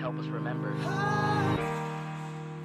help us remember.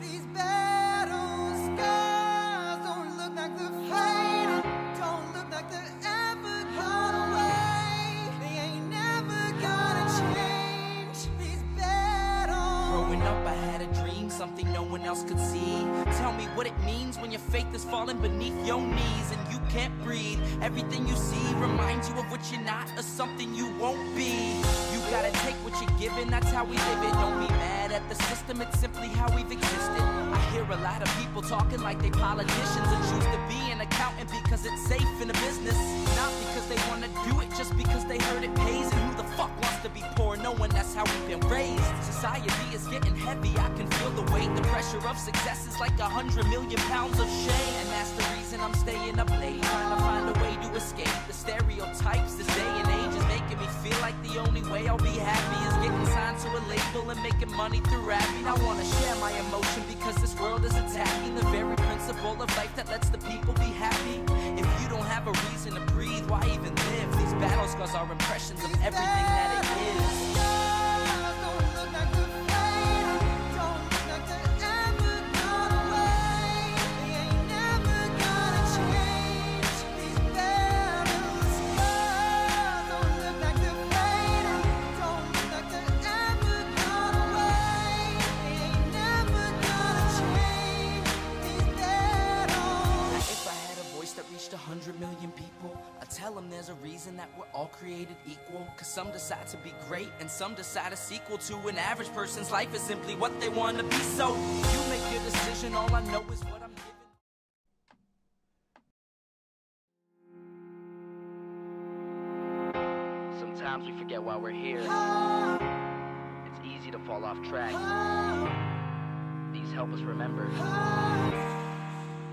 These battle scars don't look like they're fading, don't look like they're ever gone away. They ain't never gonna change. These battles. Growing up I had a dream, something no one else could see. Tell me what it means when your faith is falling beneath your knees and you can't breathe. Everything you see reminds you of what you're not or something you won't be. You gotta take what you're given, that's how we live it. Don't be mad at the system, it's simply how we've existed. I hear a lot of people talking like they politicians and choose to be an accountant because it's safe in a business. Not because they wanna do it, just because they heard it pays. And who the fuck wants to be poor knowing that's how we've been raised? Society is getting heavy, I can feel the weight. The pressure of success is like 100 million pounds of shame. And that's the reason I'm staying up late, trying to find a way to escape the stereotypes. This day and age is making me feel like the only way I'll be happy is getting signed to a label and making money through rapping. I wanna share my emotion because this world is attacking the very principle of life that lets the people be happy. If you don't have a reason to breathe, why even live? These battle scars are impressions of everything that it is. Reached 100 million people, I tell them there's a reason that we're all created equal. Cause some decide to be great and some decide a sequel to an average person's life is simply what they want to be. So you make your decision, all I know is what I'm given. Sometimes we forget why we're here. It's easy to fall off track. These help us remember.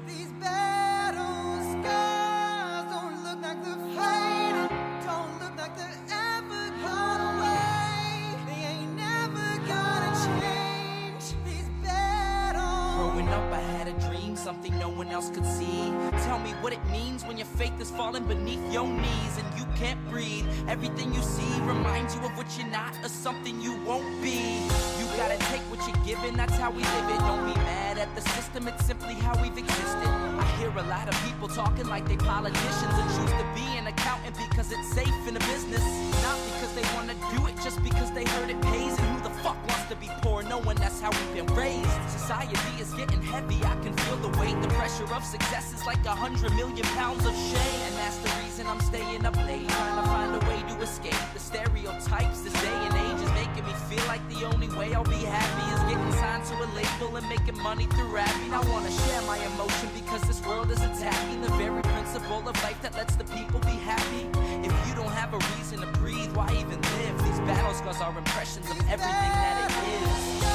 These battle scars don't look like they're fading, don't look like they're ever gone away. They ain't never gonna change. These battles. Growing up I had a dream, something no one else could see. Tell me what it means when your faith is falling beneath your knees and you can't breathe. Everything you see reminds you of what you're not or something you won't be. You gotta take what you're given, that's how we live it. Don't be mad at the system, it's simply how we've existed. I hear a lot of people talking like they politicians and choose to be an accountant because it's safe in a business. Not because they wanna do it, just because they heard it pays. And who the fuck wants to be poor knowing that's how we've been raised? Society is getting heavy, I can feel the weight. The pressure of success is like 100 million pounds of shame. And that's the reason I'm staying up late, trying to find a way to escape the stereotypes. This day and age is making me feel like the only way I'll be happy is getting signed to a label and making money through rapping. I wanna share my emotion because this world is attacking the very principle of life that lets the people be happy. If you don't have a reason to breathe, why even live? These battle scars are impressions of everything that it is.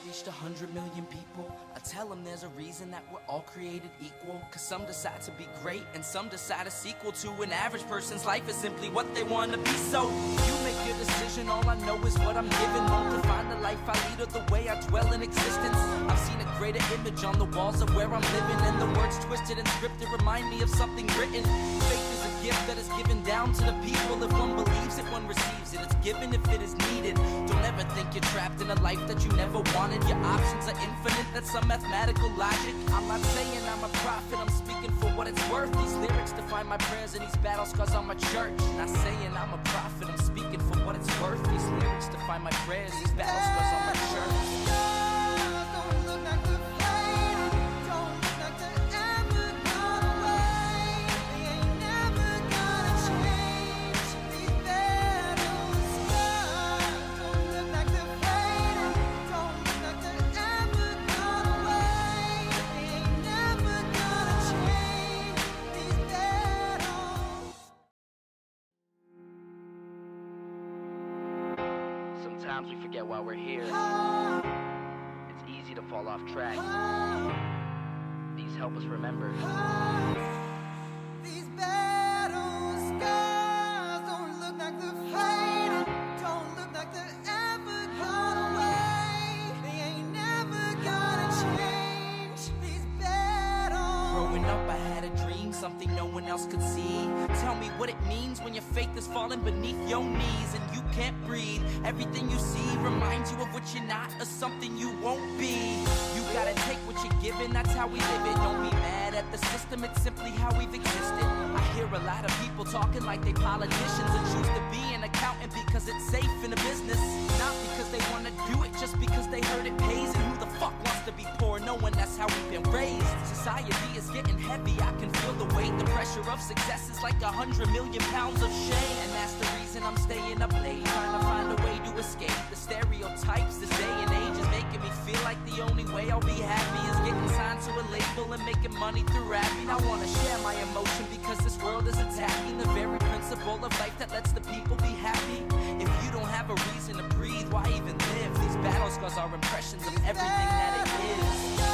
Reached 100 million people, I tell them there's a reason that we're all created equal. Cause some decide to be great and some decide a sequel to an average person's life is simply what they want to be. So you make your decision, all I know is what I'm given. Won't define the life I lead or the way I dwell in existence. I've seen a greater image on the walls of where I'm living, and the words twisted and scripted remind me of something written. Faith is a gift that is given down to the people. If one believes it, one receives it. It's given if it is needed. Don't ever think you're trapped in a life that you never wanted. Your options are infinite, that's some mathematical logic. I'm not saying I'm a prophet, I'm speaking for what it's worth. These lyrics define my prayers and these battle scars on my church. Not saying I'm a prophet, I'm speaking for what it's worth. These lyrics define my prayers, these battle scars on my church. Sometimes we forget why we're here. It's easy to fall off track. These help us remember. Growing up, I had a dream, something no one else could see. Tell me what it means when your faith is falling beneath your knees and you can't breathe. Everything you see reminds you of what you're not or something you won't be. You gotta take what you're given, that's how we live it. Don't be mad at the system, it's simply how we've existed. I hear a lot of people talking like they politicians and choose to be an accountant because it's safe in a business. Not because they wanna do it, just because they heard it pays. And who the fuck wants to be poor knowing that's how we've been raised? Society is getting heavy, I can feel the weight. The pressure of success is like 100 million pounds of shame. And that's the reason I'm staying up late, trying to find a way to escape the stereotypes this day and age is making me feel like the only way I'll be happy is getting signed to a label and making money through rapping. I wanna share my emotion because this world is attacking the very principle of life that lets the people be happy. If you don't have a reason to breathe, why even live? These battle scars are impressions of everything that it is.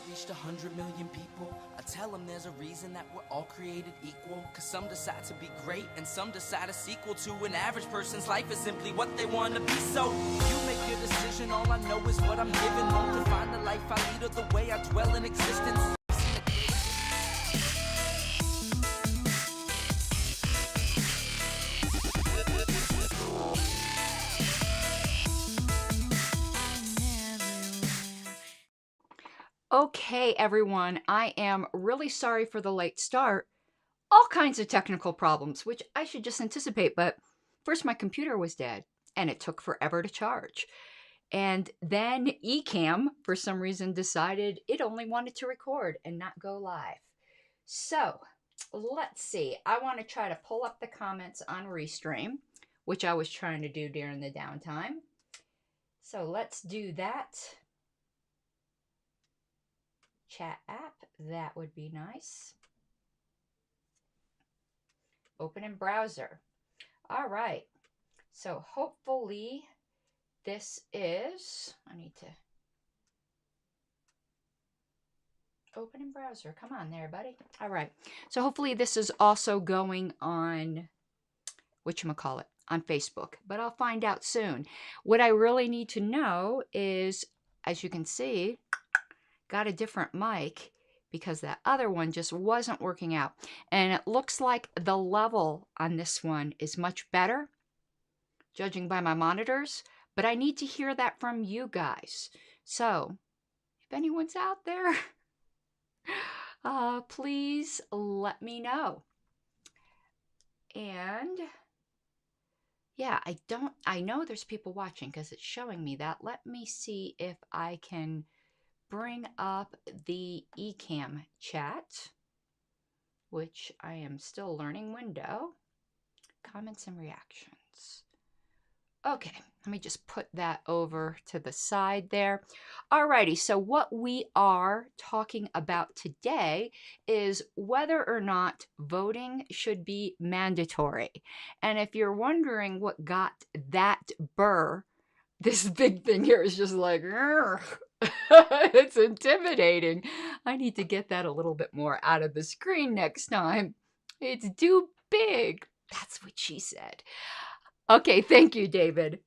Reached 100 million people, I tell them there's a reason that we're all created equal. Cause some decide to be great and some decide a sequel to an average person's life is simply what they want to be. So you make your decision, all I know is what I'm given. Won't define the life I lead or the way I dwell in existence. Okay, everyone, I am really sorry for the late start. All kinds of technical problems, which I should just anticipate, but first my computer was dead, and it took forever to charge. And then Ecamm, for some reason, decided it only wanted to record and not go live. So, let's see. I want to try to pull up the comments on Restream, which I was trying to do during the downtime. So let's do that. Chat app, that would be nice. Open in browser. All right, so hopefully this is, I need to open in browser. Come on there, buddy. All right, so hopefully this is also going on, whatchamacallit, on Facebook, but I'll find out soon. What I really need to know is, as you can see, got a different mic because that other one just wasn't working out. And it looks like the level on this one is much better, judging by my monitors, but I need to hear that from you guys. So if anyone's out there, please let me know. And yeah, I know there's people watching because it's showing me that. Let me see if I can bring up the Ecamm chat, which I am still learning window. Comments and reactions. Okay, let me just put that over to the side there. Alrighty, so what we are talking about today is whether or not voting should be mandatory. And if you're wondering what got that burr, this big thing here is just like, it's intimidating. I need to get that a little bit more out of the screen next time. It's too big. That's what she said. Okay, thank you, David.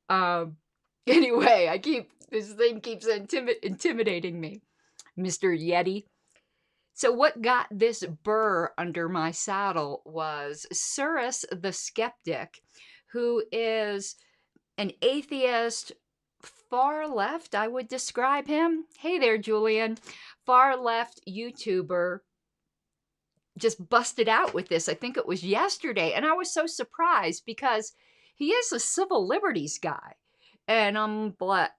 Anyway, this thing keeps intimidating me, Mr. Yeti. So what got this burr under my saddle was Suris the Skeptic, who is an atheist, far left, I would describe him. Hey there, Julian. Far left YouTuber just busted out with this. I think it was yesterday. And I was so surprised because he is a civil liberties guy. And I'm like,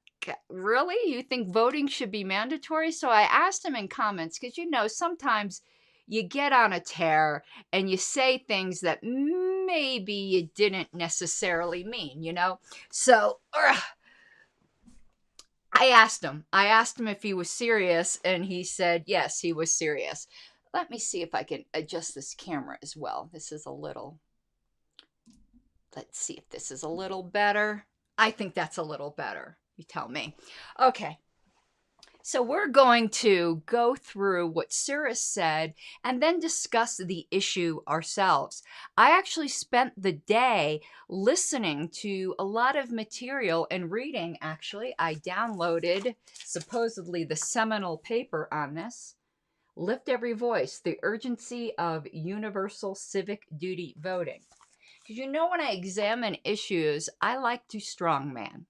really? You think voting should be mandatory? So I asked him in comments, because you know, sometimes you get on a tear and you say things that maybe you didn't necessarily mean, you know? So I asked him if he was serious, and he said yes, he was serious. Let me see if I can adjust this camera as well. This is a little Let's see if this is a little better. I think that's a little better. You tell me. Okay. So we're going to go through what Suris said and then discuss the issue ourselves. I actually spent the day listening to a lot of material and reading, actually. I downloaded supposedly the seminal paper on this. Lift Every Voice, The Urgency of Universal Civic Duty Voting. Because you know, when I examine issues, I like to strongman.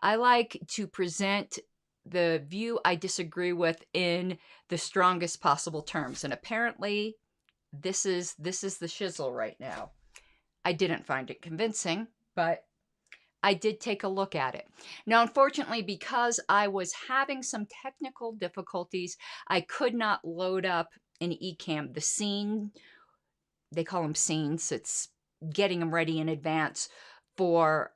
I like to present the view I disagree with in the strongest possible terms. And apparently, this is the shizzle right now. I didn't find it convincing, but I did take a look at it. Now, unfortunately, because I was having some technical difficulties, I could not load up an eCam. The scene, they call them scenes. It's getting them ready in advance for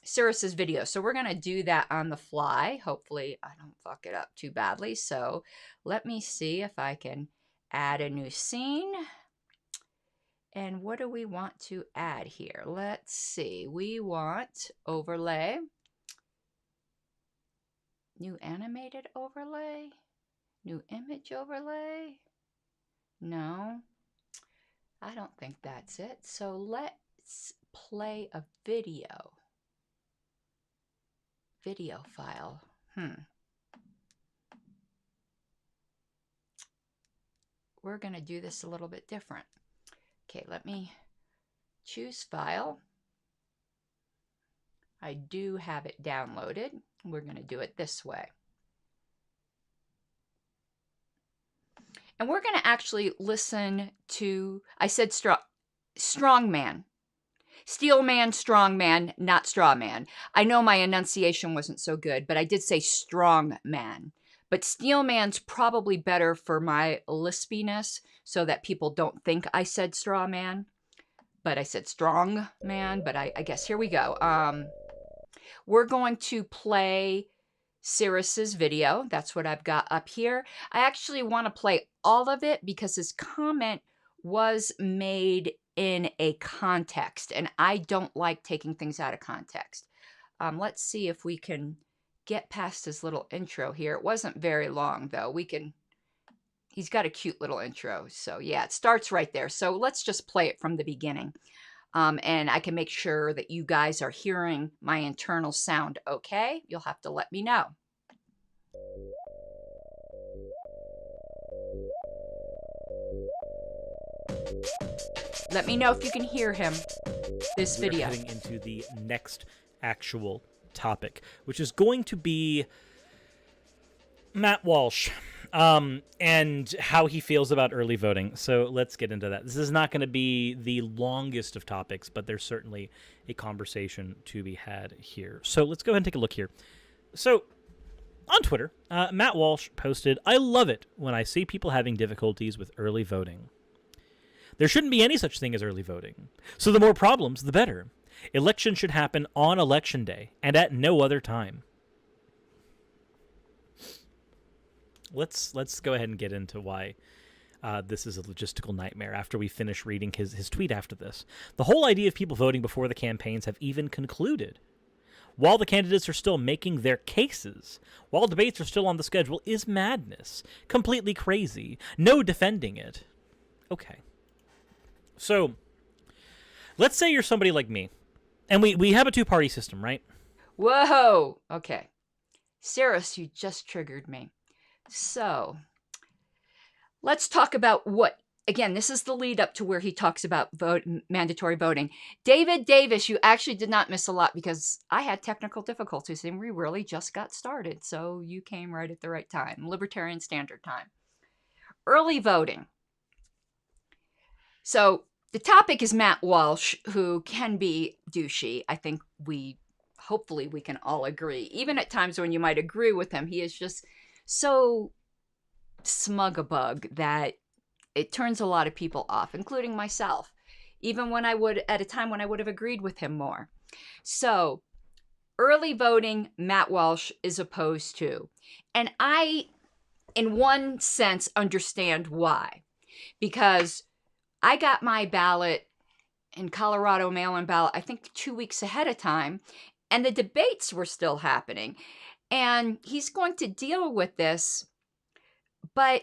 Suris's video. So we're going to do that on the fly. Hopefully I don't fuck it up too badly. So let me see if I can add a new scene. And what do we want to add here? Let's see. We want overlay. New animated overlay. New image overlay. No, I don't think that's it. So let's play a video file. We're going to do this a little bit different. Okay, let me choose file. I do have it downloaded. We're going to do it this way. And we're going to actually listen to, I said strong man. Steel man, strong man, not straw man. I know my enunciation wasn't so good, but I did say strong man. But steel man's probably better for my lispiness so that people don't think I said straw man. But I said strong man, but I guess here we go. We're going to play Suris's video. That's what I've got up here. I actually want to play all of it because his comment was made in a context, and I don't like taking things out of context. Let's see if we can get past his little intro here. It wasn't very long, though. He's got a cute little intro. So yeah, it starts right there. So let's just play it from the beginning. And I can make sure that you guys are hearing my internal sound okay. You'll have to let me know. Let me know if you can hear him. This video. We're heading into the next actual topic, which is going to be Matt Walsh and how he feels about early voting. So let's get into that. This is not going to be the longest of topics, but there's certainly a conversation to be had here. So let's go ahead and take a look here. So on Twitter, Matt Walsh posted, "I love it when I see people having difficulties with early voting. There shouldn't be any such thing as early voting. So the more problems, the better. Election should happen on election day and at no other time." Let's go ahead and get into why this is a logistical nightmare after we finish reading his tweet after this. "The whole idea of people voting before the campaigns have even concluded, while the candidates are still making their cases, while debates are still on the schedule, is madness. Completely crazy. No defending it." Okay. So, let's say you're somebody like me, and we have a two-party system, right? Whoa! Okay. Suris, you just triggered me. So, let's talk about again, this is the lead up to where he talks about mandatory voting. David Davis, you actually did not miss a lot because I had technical difficulties and we really just got started. So you came right at the right time. Libertarian Standard Time. Early voting. So the topic is Matt Walsh, who can be douchey. I think hopefully we can all agree. Even at times when you might agree with him, he is just so smug a bug that it turns a lot of people off, including myself, even when at a time when I would have agreed with him more. So early voting, Matt Walsh is opposed to. And I, in one sense, understand why. Because I got my ballot in Colorado mail-in ballot, I think 2 weeks ahead of time, and the debates were still happening. And he's going to deal with this, but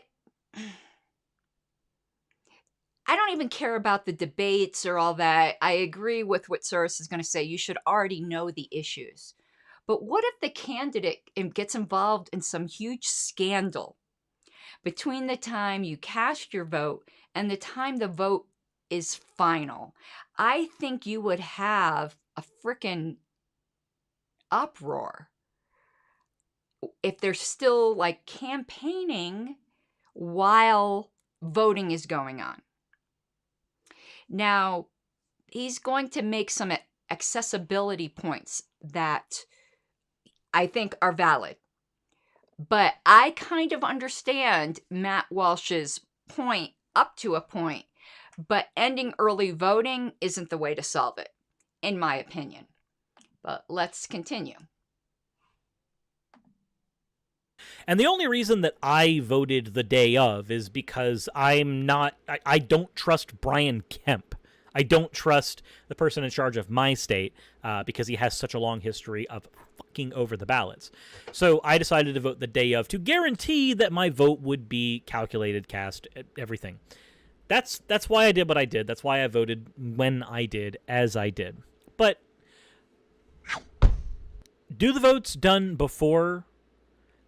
I don't even care about the debates or all that. I agree with what Suris is going to say. You should already know the issues. But what if the candidate gets involved in some huge scandal between the time you cast your vote and the time the vote is final? I think you would have a frickin' uproar if they're still like campaigning while voting is going on. Now, he's going to make some accessibility points that I think are valid. But I kind of understand Matt Walsh's point up to a point, but ending early voting isn't the way to solve it, in my opinion. But let's continue. And the only reason that I voted the day of is because I don't trust Brian Kemp. I don't trust the person in charge of my state because he has such a long history of fucking over the ballots. So I decided to vote the day of to guarantee that my vote would be calculated, cast, everything. That's why I did what I did. That's why I voted when I did, as I did. But do the votes done before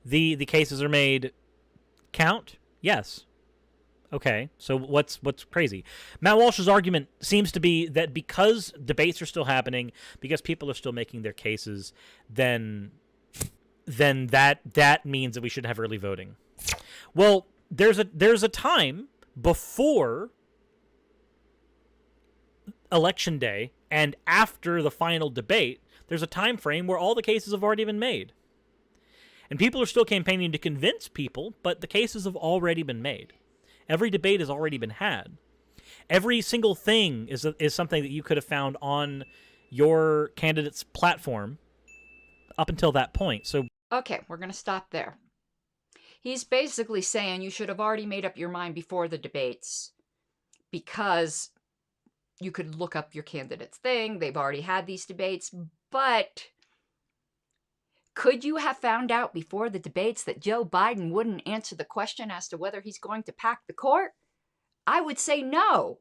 the cases are made count? Yes. Okay, so what's crazy? Matt Walsh's argument seems to be that because debates are still happening, because people are still making their cases, then that means that we should have early voting. Well, there's a time before election day and after the final debate. There's a time frame where all the cases have already been made. And people are still campaigning to convince people, but the cases have already been made. Every debate has already been had. Every single thing is something that you could have found on your candidate's platform up until that point. So Okay, we're going to stop there. He's basically saying you should have already made up your mind before the debates because you could look up your candidate's thing. They've already had these debates, but could you have found out before the debates that Joe Biden wouldn't answer the question as to whether he's going to pack the court? I would say no.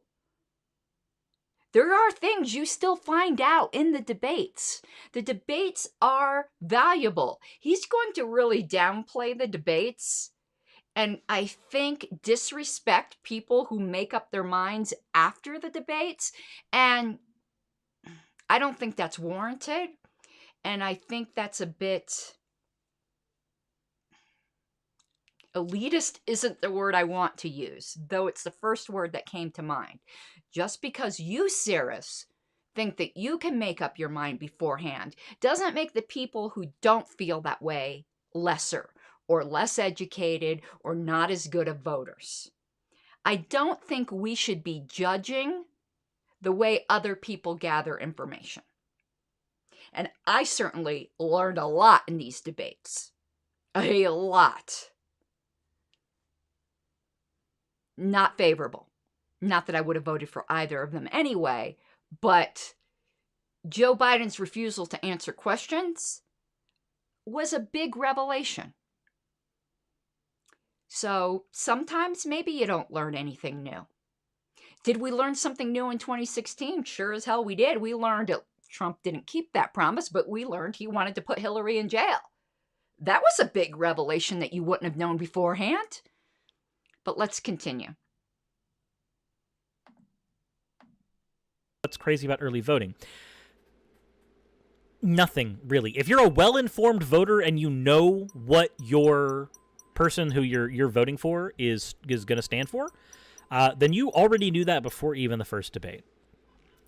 There are things you still find out in the debates. The debates are valuable. He's going to really downplay the debates and I think disrespect people who make up their minds after the debates. And I don't think that's warranted. And I think that's a bit elitist isn't the word I want to use, though it's the first word that came to mind. Just because you, Suris, think that you can make up your mind beforehand doesn't make the people who don't feel that way lesser or less educated or not as good of voters. I don't think we should be judging the way other people gather information. And I certainly learned a lot in these debates. A lot. Not favorable. Not that I would have voted for either of them anyway, but Joe Biden's refusal to answer questions was a big revelation. So sometimes maybe you don't learn anything new. Did we learn something new in 2016? Sure as hell we did. We learned it. Trump didn't keep that promise, but we learned he wanted to put Hillary in jail. That was a big revelation that you wouldn't have known beforehand. But let's continue. what's crazy about early voting? Nothing, really. If you're a well-informed voter and you know what your person who you're voting for is going to stand for, then you already knew that before even the first debate.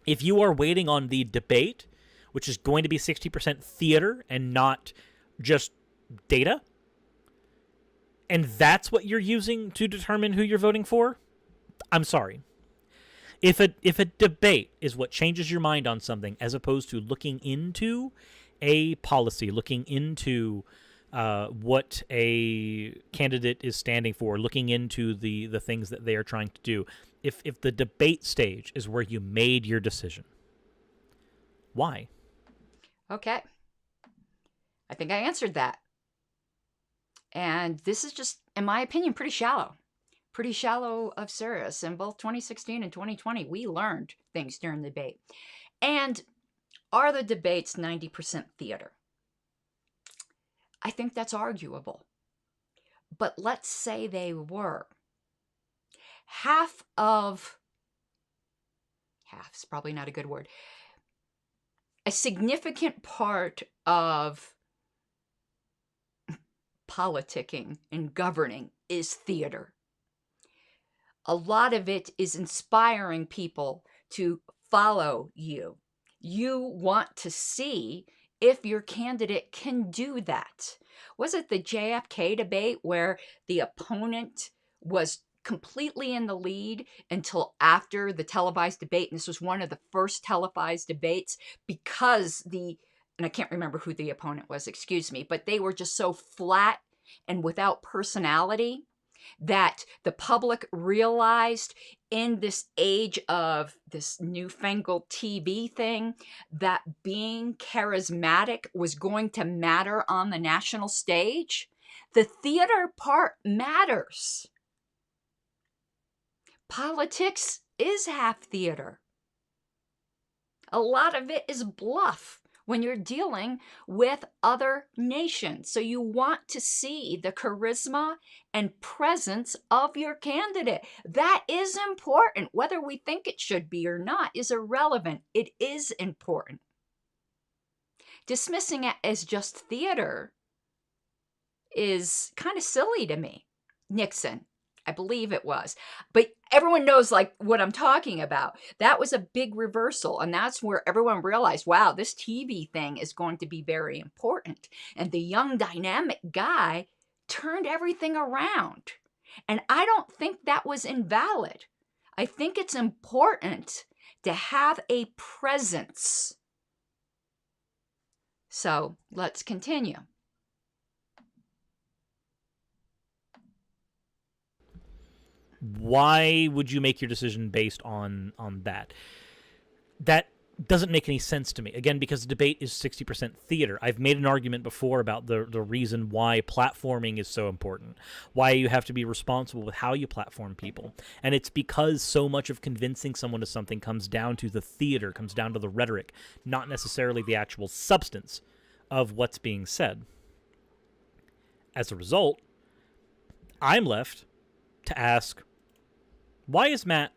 If you are waiting on the debate, which is going to be 60% theater and not just data, and that's what you're using to determine who you're voting for, I'm sorry. If a debate is what changes your mind on something, as opposed to looking into a policy, looking into what a candidate is standing for, looking into the things that they are trying to do, if the debate stage is where you made your decision, why? Okay. I think I answered that. And this is just, in my opinion, pretty shallow. Pretty shallow of Suris. In both 2016 and 2020, we learned things during the debate. And are the debates 90% theater? I think that's arguable. But let's say they were. Half's probably not a good word. A significant part of politicking and governing is theater. A lot of it is inspiring people to follow you. You want to see if your candidate can do that. Was it the JFK debate where the opponent was completely in the lead until after the televised debate? And this was one of the first televised debates because and I can't remember who the opponent was, excuse me, but they were just so flat and without personality that the public realized in this age of this newfangled TV thing that being charismatic was going to matter on the national stage. The theater part matters. Politics is half theater. A lot of it is bluff when you're dealing with other nations. So you want to see the charisma and presence of your candidate. That is important. Whether we think it should be or not is irrelevant. It is important. Dismissing it as just theater is kind of silly to me. Nixon, I believe it was. But everyone knows like what I'm talking about. That was a big reversal. And that's where everyone realized, wow, this TV thing is going to be very important. And the young dynamic guy turned everything around. And I don't think that was invalid. I think it's important to have a presence. So let's continue. Why would you make your decision based on that? That doesn't make any sense to me. Again, because the debate is 60% theater. I've made an argument before about the reason why platforming is so important, why you have to be responsible with how you platform people. And it's because so much of convincing someone to something comes down to the theater, comes down to the rhetoric, not necessarily the actual substance of what's being said. As a result, I'm left to ask, why is Matt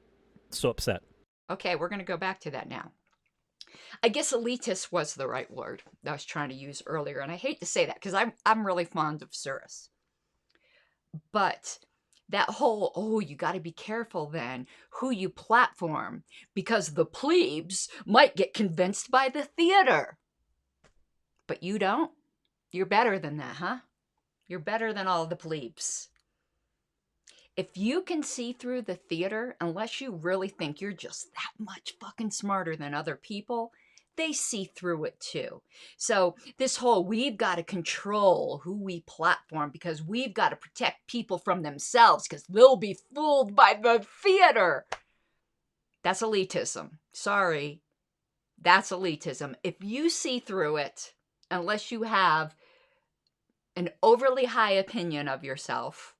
so upset? Okay, we're going to go back to that now. I guess elitist was the right word that I was trying to use earlier. And I hate to say that because I'm really fond of Suris. But that whole, you got to be careful then who you platform because the plebes might get convinced by the theater. But you don't? You're better than that, huh? You're better than all the plebes. If you can see through the theater, unless you really think you're just that much fucking smarter than other people, they see through it too. So this whole, we've got to control who we platform because we've got to protect people from themselves because they'll be fooled by the theater. That's elitism. Sorry. That's elitism. If you see through it, unless you have an overly high opinion of yourself,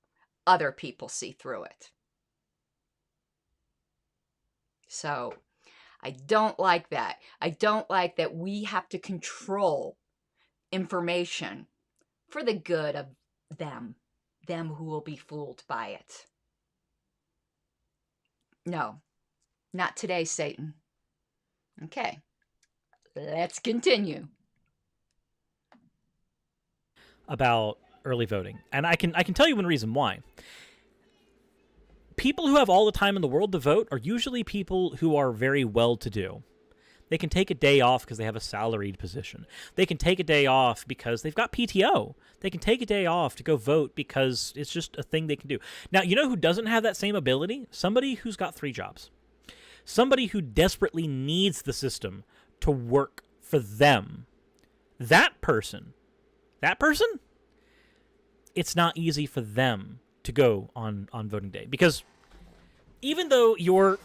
other people see through it. So I don't like that. I don't like that we have to control information for the good of them who will be fooled by it. No, not today, Satan. Okay, let's continue. About early voting. And I can tell you one reason why. People who have all the time in the world to vote are usually people who are very well-to-do. They can take a day off because they have a salaried position. They can take a day off because they've got PTO. They can take a day off to go vote because it's just a thing they can do. Now, you know who doesn't have that same ability? Somebody who's got 3 jobs. Somebody who desperately needs the system to work for them. That person, it's not easy for them to go on voting day. Because even though your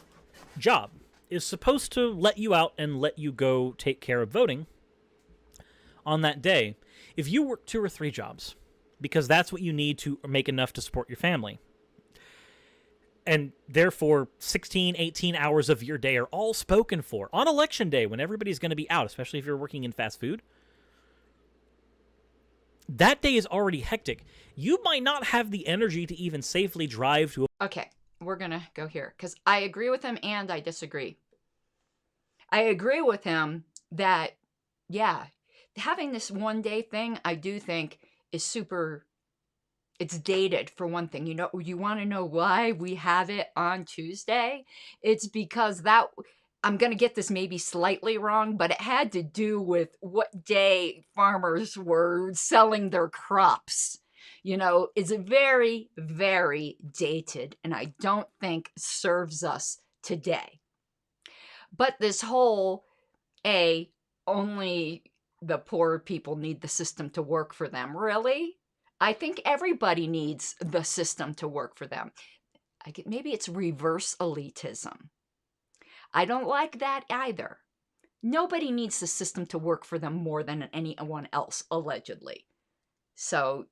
job is supposed to let you out and let you go take care of voting on that day, if you work 2 or 3 jobs, because that's what you need to make enough to support your family, and therefore 16, 18 hours of your day are all spoken for on election day when everybody's going to be out, especially if you're working in fast food, that day is already hectic. You might not have the energy to even safely drive to a... Okay, we're going to go here because I agree with him and I disagree. I agree with him that, yeah, having this one day thing, I do think is super, it's dated for one thing. You know, you want to know why we have it on Tuesday? It's because that, I'm going to get this maybe slightly wrong, but it had to do with what day farmers were selling their crops. You know, it's very, very dated, and I don't think serves us today. But this whole, only the poor people need the system to work for them, really? I think everybody needs the system to work for them. Maybe it's reverse elitism. I don't like that either. Nobody needs the system to work for them more than anyone else, allegedly. So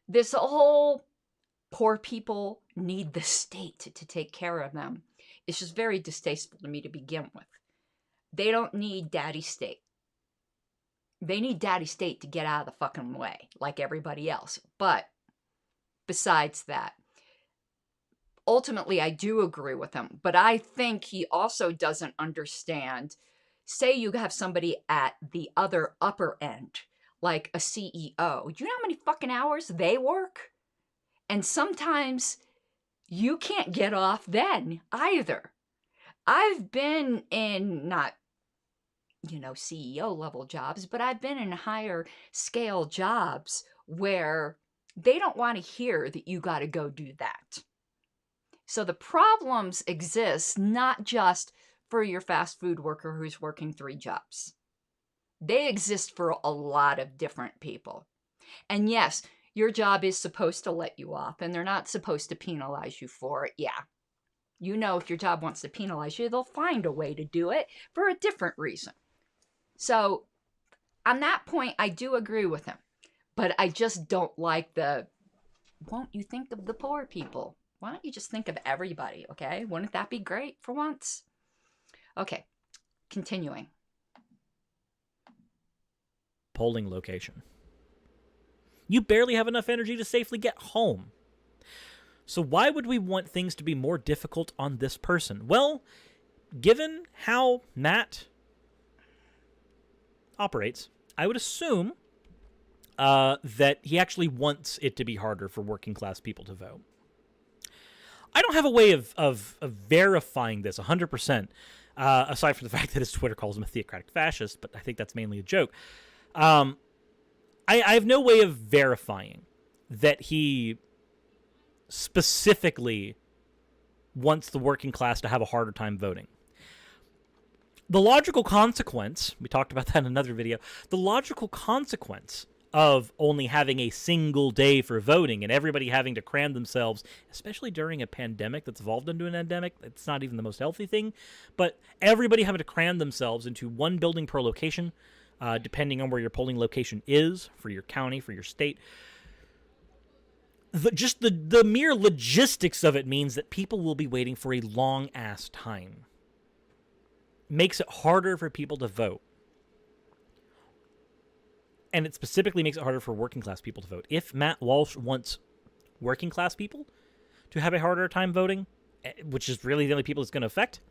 this whole poor people need the state to take care of them. It's just very distasteful to me to begin with. They don't need daddy state. They need daddy state to get out of the fucking way, like everybody else. But besides that, ultimately, I do agree with him. But I think he also doesn't understand. Say you have somebody at the other upper end, like a CEO. Do you know how many fucking hours they work? And sometimes you can't get off then either. I've been in not, CEO level jobs, but I've been in higher scale jobs where they don't want to hear that you got to go do that. So the problems exist not just for your fast food worker who's working 3 jobs. They exist for a lot of different people. And yes, your job is supposed to let you off, and they're not supposed to penalize you for it. Yeah. If your job wants to penalize you, they'll find a way to do it for a different reason. So on that point, I do agree with him. But I just don't like won't you think of the poor people? Why don't you just think of everybody, okay? Wouldn't that be great for once? Okay, continuing. polling location. You barely have enough energy to safely get home. So why would we want things to be more difficult on this person? Well, given how Matt operates, I would assume that he actually wants it to be harder for working class people to vote. I don't have a way of verifying this 100%, aside from the fact that his Twitter calls him a theocratic fascist, but I think that's mainly a joke. I have no way of verifying that he specifically wants the working class to have a harder time voting. The logical consequence, we talked about that in another video, the logical consequence of only having a single day for voting and everybody having to cram themselves, especially during a pandemic that's evolved into an endemic, it's not even the most healthy thing, but everybody having to cram themselves into one building per location, depending on where your polling location is, for your county, for your state. The mere logistics of it means that people will be waiting for a long-ass time. Makes it harder for people to vote. And it specifically makes it harder for working class people to vote. If Matt Walsh wants working class people to have a harder time voting, which is really the only people it's going to affect,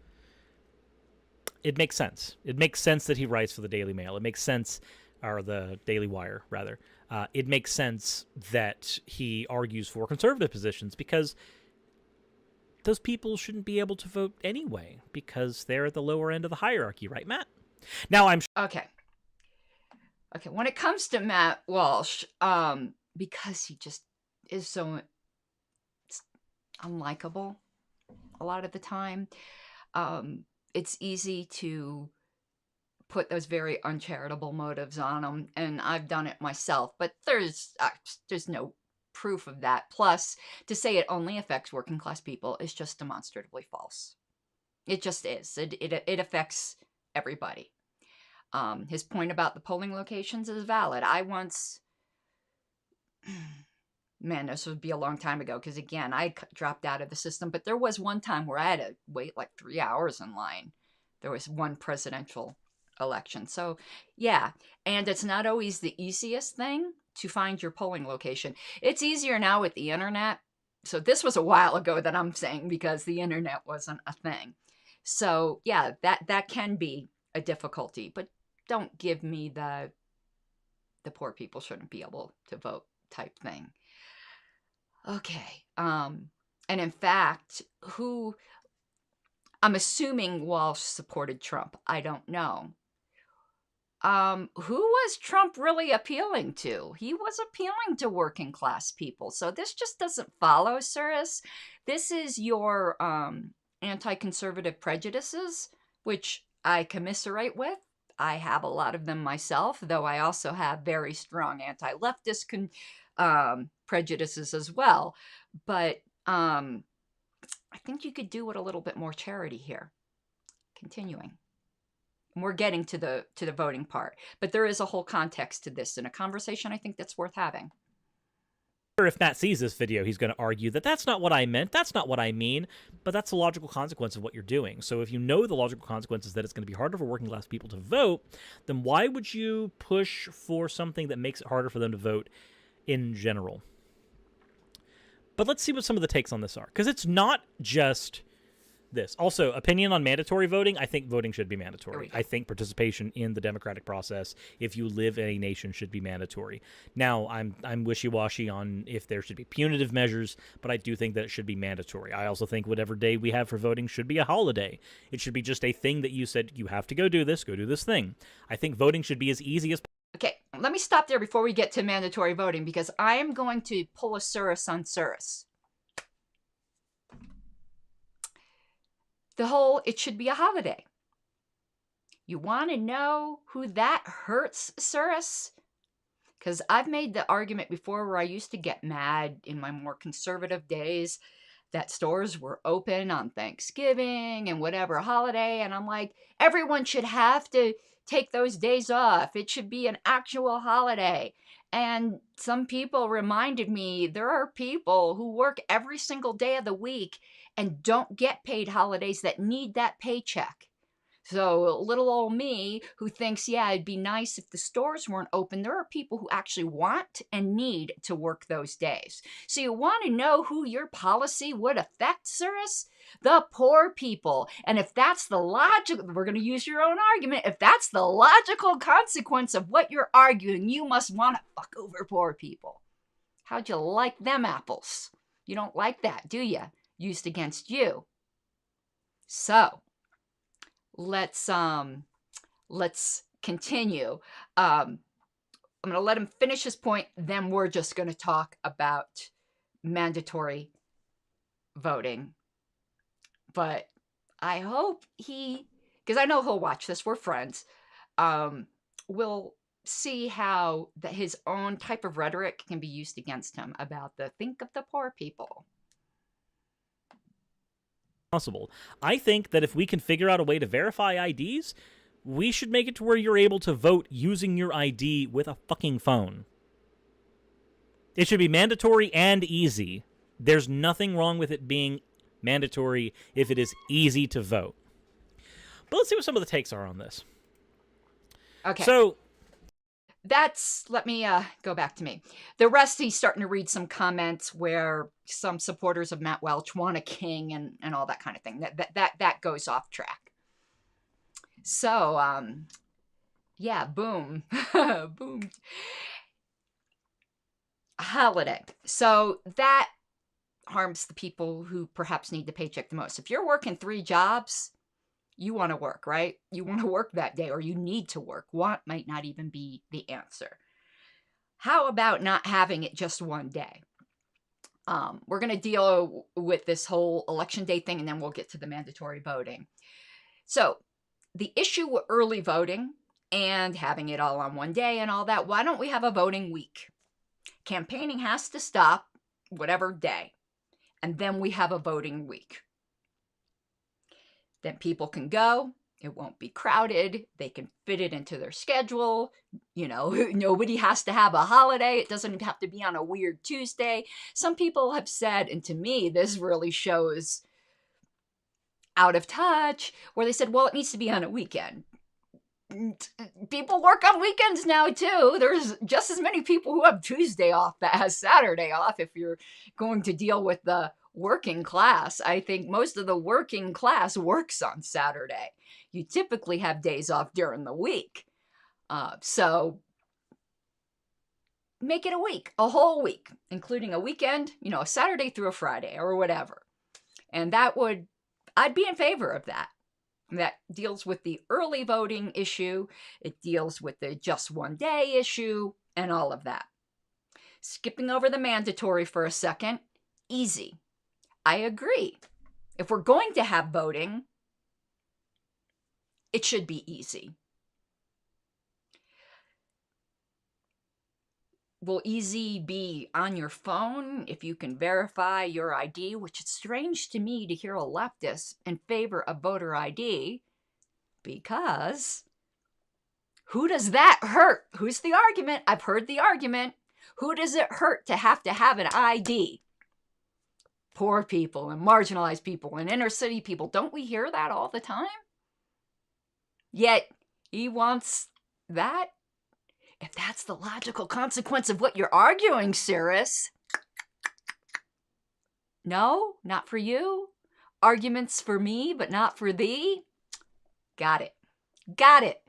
it makes sense. It makes sense that he writes for the Daily Mail. It makes sense, or the Daily Wire, rather. It makes sense that he argues for conservative positions because those people shouldn't be able to vote anyway because they're at the lower end of the hierarchy, right, Matt? Now I'm... Okay, when it comes to Matt Walsh, because he just is so unlikable a lot of the time, it's easy to put those very uncharitable motives on him, and I've done it myself, but there's no proof of that. Plus, to say it only affects working class people is just demonstratively false. It just is. It affects everybody. His point about the polling locations is valid. I once, man, this would be a long time ago because, again, I dropped out of the system. But there was one time where I had to wait like 3 hours in line. There was one presidential election. So, yeah. And it's not always the easiest thing to find your polling location. It's easier now with the internet. So this was a while ago that I'm saying because the internet wasn't a thing. So, yeah, that can be a difficulty. But don't give me the poor people shouldn't be able to vote type thing. Okay. And in fact, I'm assuming Walsh supported Trump. I don't know. Who was Trump really appealing to? He was appealing to working class people. So this just doesn't follow, Suris. This is your anti-conservative prejudices, which I commiserate with. I have a lot of them myself, though I also have very strong anti-leftist prejudices as well. But I think you could do with a little bit more charity here. Continuing. We're getting to the voting part, but there is a whole context to this in a conversation I think that's worth having. If Matt sees this video, he's going to argue that that's not what I meant, that's not what I mean, but that's a logical consequence of what you're doing. So if you know the logical consequence is that it's going to be harder for working class people to vote, then why would you push for something that makes it harder for them to vote in general? But let's see what some of the takes on this are, because it's not just this. Also, opinion on mandatory voting. I think voting should be mandatory. I think participation in the democratic process, if you live in a nation, should be mandatory. Now, I'm wishy-washy on if there should be punitive measures, but I do think that it should be mandatory. I also think whatever day we have for voting should be a holiday. It should be just a thing that you said, you have to go do this thing. I think voting should be as easy as. Okay, let me stop there before we get to mandatory voting, because I am going to pull a Suris on Suris. The whole, it should be a holiday. You want to know who that hurts, Suris? Because I've made the argument before where I used to get mad in my more conservative days that stores were open on Thanksgiving and whatever holiday. And I'm like, everyone should have to take those days off. It should be an actual holiday. And some people reminded me there are people who work every single day of the week and don't get paid holidays that need that paycheck. So little old me who thinks, yeah, it'd be nice if the stores weren't open. There are people who actually want and need to work those days. So you want to know who your policy would affect, Suris? The poor people. And if that's the logical, we're going to use your own argument. If that's the logical consequence of what you're arguing, you must want to fuck over poor people. How'd you like them apples? You don't like that, do you? Used against you. So let's continue. I'm going to let him finish his point, then we're just going to talk about mandatory voting. But I hope because I know he'll watch this, we're friends, will see how his own type of rhetoric can be used against him about the think of the poor people. Possible. I think that if we can figure out a way to verify IDs, we should make it to where you're able to vote using your ID with a fucking phone. It should be mandatory and easy. There's nothing wrong with it being mandatory if it is easy to vote. But let's see what some of the takes are on this. Okay. So let me go back to me. The rest, he's starting to read some comments where some supporters of Matt Welch want a king and all that kind of thing. That goes off track. So, yeah, boom. Boom. Holiday. So that harms the people who perhaps need the paycheck the most. If you're working 3 jobs, you want to work, right? You want to work that day, or you need to work. Want might not even be the answer. How about not having it just one day? We're going to deal with this whole election day thing, and then we'll get to the mandatory voting. So the issue with early voting and having it all on one day and all that, why don't we have a voting week? Campaigning has to stop whatever day. And then we have a voting week. Then people can go. It won't be crowded. They can fit it into their schedule. You know, nobody has to have a holiday. It doesn't have to be on a weird Tuesday. Some people have said, and to me, this really shows out of touch, where they said, well, it needs to be on a weekend. People work on weekends now, too. There's just as many people who have Tuesday off that has Saturday off if you're going to deal with the working class. I think most of the working class works on Saturday. You typically have days off during the week. So make it a week, a whole week, including a weekend, you know, a Saturday through a Friday or whatever. And I'd be in favor of that. That deals with the early voting issue. It deals with the just one day issue and all of that. Skipping over the mandatory for a second, easy. I agree. If we're going to have voting, it should be easy. Will easy be on your phone if you can verify your ID, which is strange to me to hear a leftist in favor of voter ID, because who does that hurt? Who's the argument? I've heard the argument. Who does it hurt to have an ID? Poor people and marginalized people and inner city people. Don't we hear that all the time? Yet he wants that. If that's the logical consequence of what you're arguing, Suris. No, not for you. Arguments for me, but not for thee. Got it. Got it.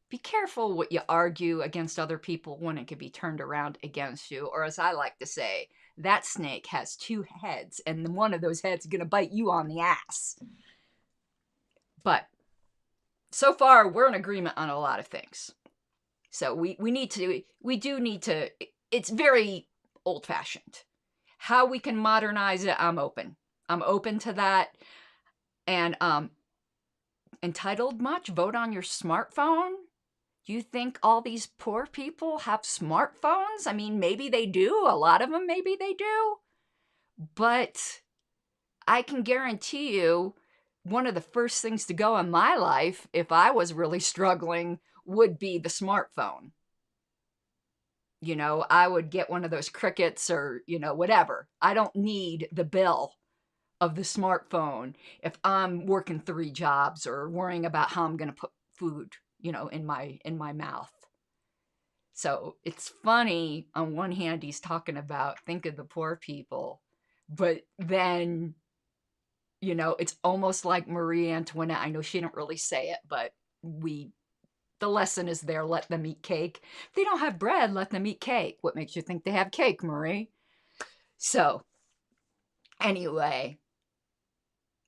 Be careful what you argue against other people when it can be turned around against you. Or as I like to say, that snake has two heads, and one of those heads is going to bite you on the ass. But so far, we're in agreement on a lot of things. So we do need to, it's very old-fashioned. How we can modernize it, I'm open. I'm open to that. And entitled much? Vote on your smartphone? Do you think all these poor people have smartphones? I mean, maybe they do. A lot of them, maybe they do. But I can guarantee you, one of the first things to go in my life, if I was really struggling, would be the smartphone. You know, I would get one of those crickets or, you know, whatever. I don't need the bill of the smartphone if I'm working 3 jobs or worrying about how I'm going to put food, you know, in my mouth. So it's funny, on one hand, he's talking about think of the poor people, but then, you know, it's almost like Marie Antoinette. I know she didn't really say it, but the lesson is there, let them eat cake. If they don't have bread, let them eat cake. What makes you think they have cake, Marie? So, anyway,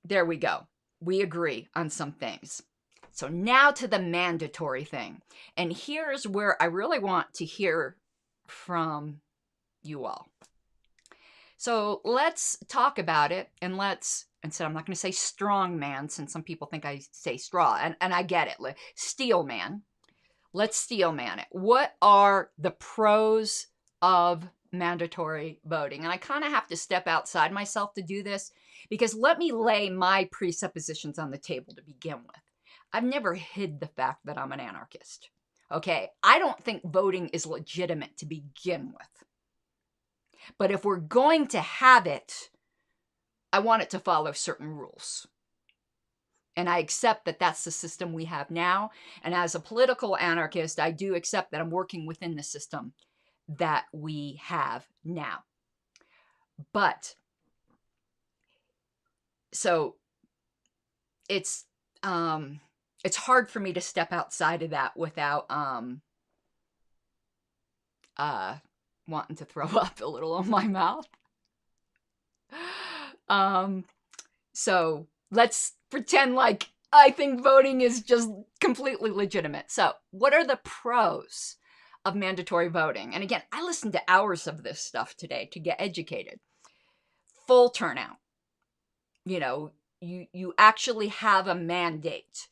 there we go. We agree on some things. So now to the mandatory thing. And here's where I really want to hear from you all. So let's talk about it, and instead, I'm not going to say strong man, since some people think I say straw, and I get it. Steel man. Let's steel man it. What are the pros of mandatory voting? And I kind of have to step outside myself to do this, because let me lay my presuppositions on the table to begin with. I've never hid the fact that I'm an anarchist. Okay? I don't think voting is legitimate to begin with. But if we're going to have it, I want it to follow certain rules. And I accept that that's the system we have now. And as a political anarchist, I do accept that I'm working within the system that we have now. But, so, it's hard for me to step outside of that without wanting to throw up a little on my mouth. So let's pretend like I think voting is just completely legitimate. So what are the pros of mandatory voting? And again, I listened to hours of this stuff today to get educated. Full turnout. You know, you actually have a mandate,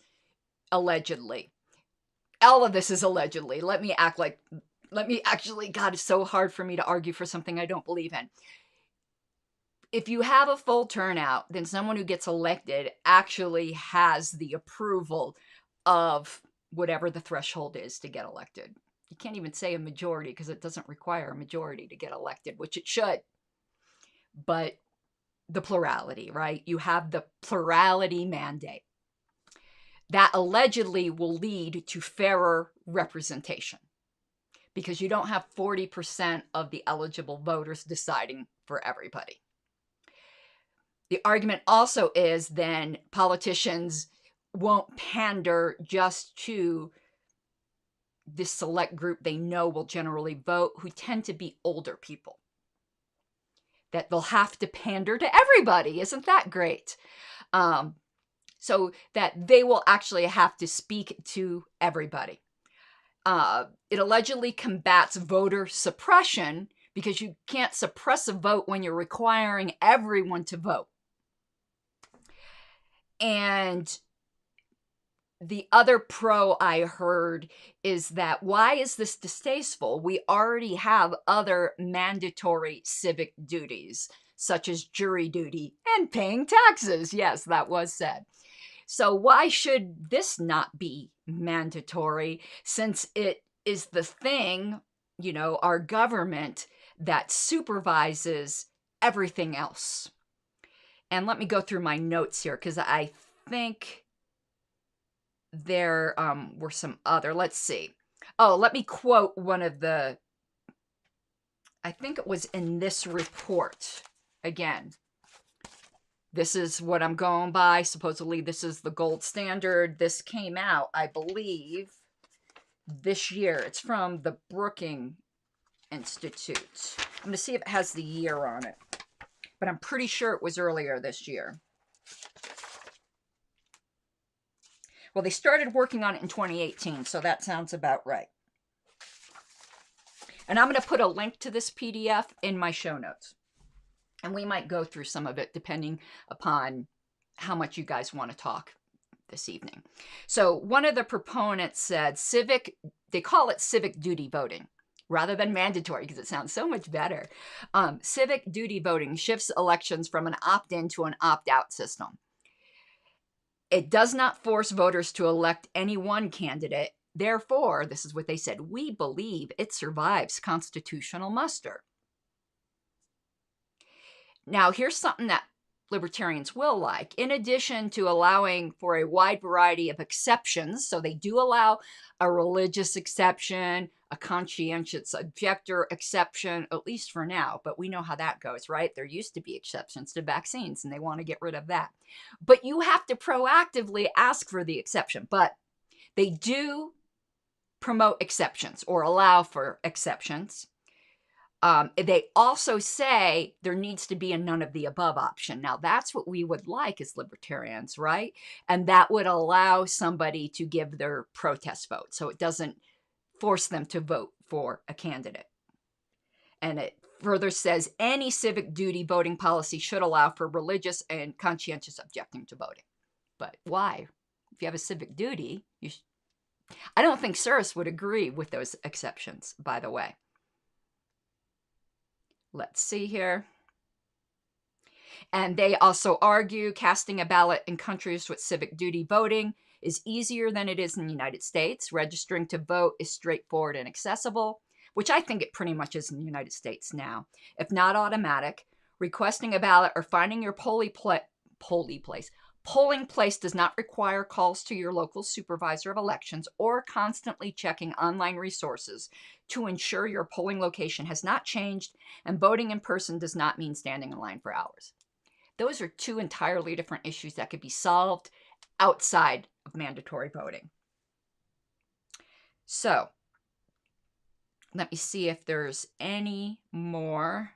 allegedly. All of this is allegedly. Let me actually, God, it's so hard for me to argue for something I don't believe in. if you have a full turnout, then someone who gets elected actually has the approval of whatever the threshold is to get elected. You can't even say a majority because it doesn't require a majority to get elected, which it should. But the plurality, right? You have the plurality mandate. That allegedly will lead to fairer representation because you don't have 40% of the eligible voters deciding for everybody. The argument also is then politicians won't pander just to this select group they know will generally vote, who tend to be older people. That they'll have to pander to everybody. Isn't that great? So that they will actually have to speak to everybody. It allegedly combats voter suppression because you can't suppress a vote when you're requiring everyone to vote. And the other pro I heard is that why is this distasteful? We already have other mandatory civic duties, such as jury duty and paying taxes. Yes, that was said. So why should this not be mandatory since it is the thing, you know, our government that supervises everything else? And let me go through my notes here because I think there were some other, let's see. Oh, let me quote one of the, I think it was in this report. Again, this is what I'm going by. Supposedly this is the gold standard. This came out, I believe, this year. It's from the Brookings Institute. I'm going to see if it has the year on it. But I'm pretty sure it was earlier this year. Well, they started working on it in 2018, so that sounds about right. And I'm going to put a link to this PDF in my show notes. And we might go through some of it depending upon how much you guys want to talk this evening. So one of the proponents said they call it civic duty voting rather than mandatory because it sounds so much better. Civic duty voting shifts elections from an opt-in to an opt-out system. It does not force voters to elect any one candidate. Therefore, this is what they said, we believe it survives constitutional muster. Now, here's something that libertarians will like. In addition to allowing for a wide variety of exceptions, so they do allow a religious exception, a conscientious objector exception, at least for now, but we know how that goes, right? There used to be exceptions to vaccines, and they want to get rid of that. But you have to proactively ask for the exception. But they do promote exceptions or allow for exceptions. They also say there needs to be a none of the above option. Now, that's what we would like as libertarians, right? And that would allow somebody to give their protest vote. So it doesn't force them to vote for a candidate. And it further says any civic duty voting policy should allow for religious and conscientious objecting to voting. But why? If you have a civic duty, I don't think Suris would agree with those exceptions, by the way. Let's see here. And they also argue casting a ballot in countries with civic duty voting is easier than it is in the United States. Registering to vote is straightforward and accessible, which I think it pretty much is in the United States now. If not automatic, requesting a ballot or finding your polling place does not require calls to your local supervisor of elections or constantly checking online resources to ensure your polling location has not changed, and voting in person does not mean standing in line for hours. Those are two entirely different issues that could be solved outside of mandatory voting. So, let me see if there's any more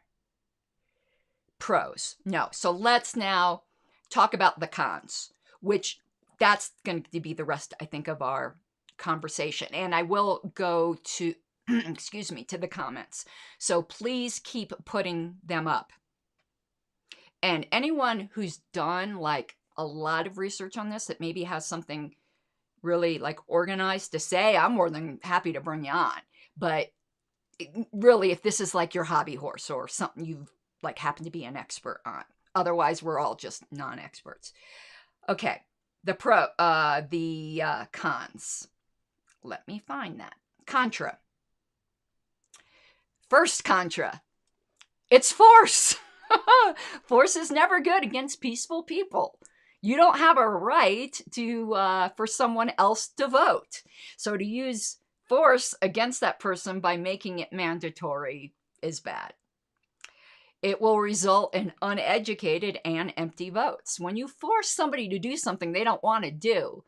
pros. No. So let's now talk about the cons, which that's going to be the rest, I think, of our conversation. And I will go to, excuse me, to the comments. So please keep putting them up. And anyone who's done like a lot of research on this that maybe has something really like organized to say, I'm more than happy to bring you on. But really, if this is like your hobby horse or something you've like happen to be an expert on. Otherwise, we're all just non-experts. Okay, the cons. Let me find that. Contra. First contra. It's force. Force is never good against peaceful people. You don't have a right to for someone else to vote. So to use force against that person by making it mandatory is bad. It will result in uneducated and empty votes. When you force somebody to do something they don't want to do,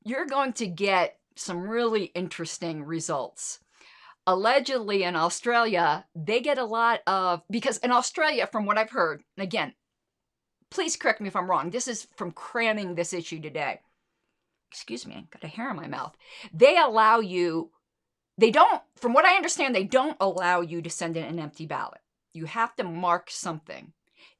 you're going to get some really interesting results. Allegedly in Australia, they get a lot of, because in Australia, from what I've heard, and again, please correct me if I'm wrong, this is from cramming this issue today. Excuse me, I got a hair in my mouth. They allow you, they don't, from what I understand, they don't allow you to send in an empty ballot. You have to mark something.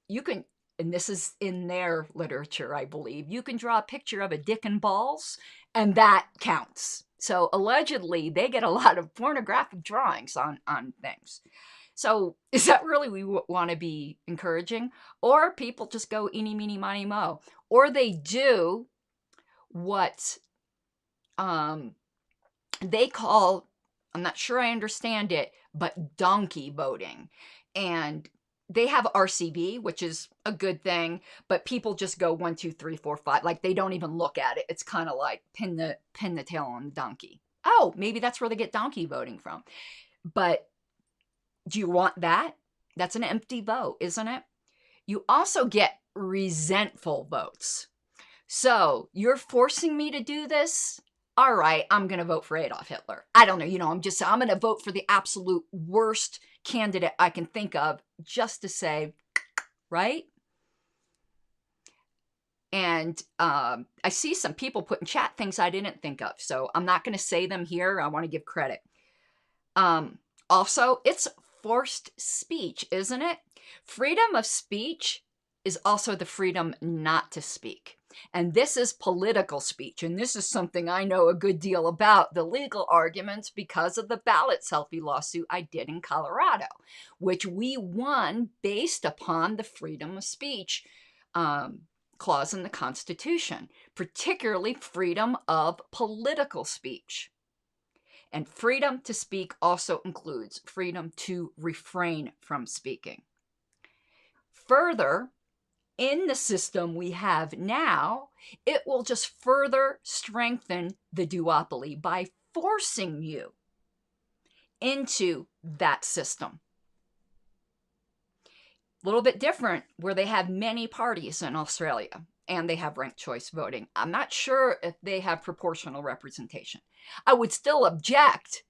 You can, and this is in their literature, I believe, you can draw a picture of a dick and balls, and that counts. So allegedly, they get a lot of pornographic drawings on things. So is that really we want to be encouraging? Or people just go eeny, meeny, miny, mo. Or they do what they call, I'm not sure I understand it, but donkey voting. And they have RCB, which is a good thing, but people just go 1, 2, 3, 4, 5. Like they don't even look at it. It's kind of like pin the tail on the donkey. Oh, maybe that's where they get donkey voting from. But do you want that? That's an empty vote, isn't it? You also get resentful votes. So you're forcing me to do this? All right, I'm going to vote for Adolf Hitler. I don't know, I'm going to vote for the absolute worst candidate I can think of just to say, right? And I see some people put in chat things I didn't think of, so I'm not going to say them here. I want to give credit. Also, it's forced speech, isn't it? Freedom of speech is also the freedom not to speak. And this is political speech. And this is something I know a good deal about, the legal arguments, because of the ballot selfie lawsuit I did in Colorado, which we won based upon the freedom of speech clause in the Constitution, particularly freedom of political speech. And freedom to speak also includes freedom to refrain from speaking. Further, in the system we have now, it will just further strengthen the duopoly by forcing you into that system. A little bit different where they have many parties in Australia and they have ranked choice voting. I'm not sure if they have proportional representation. I would still object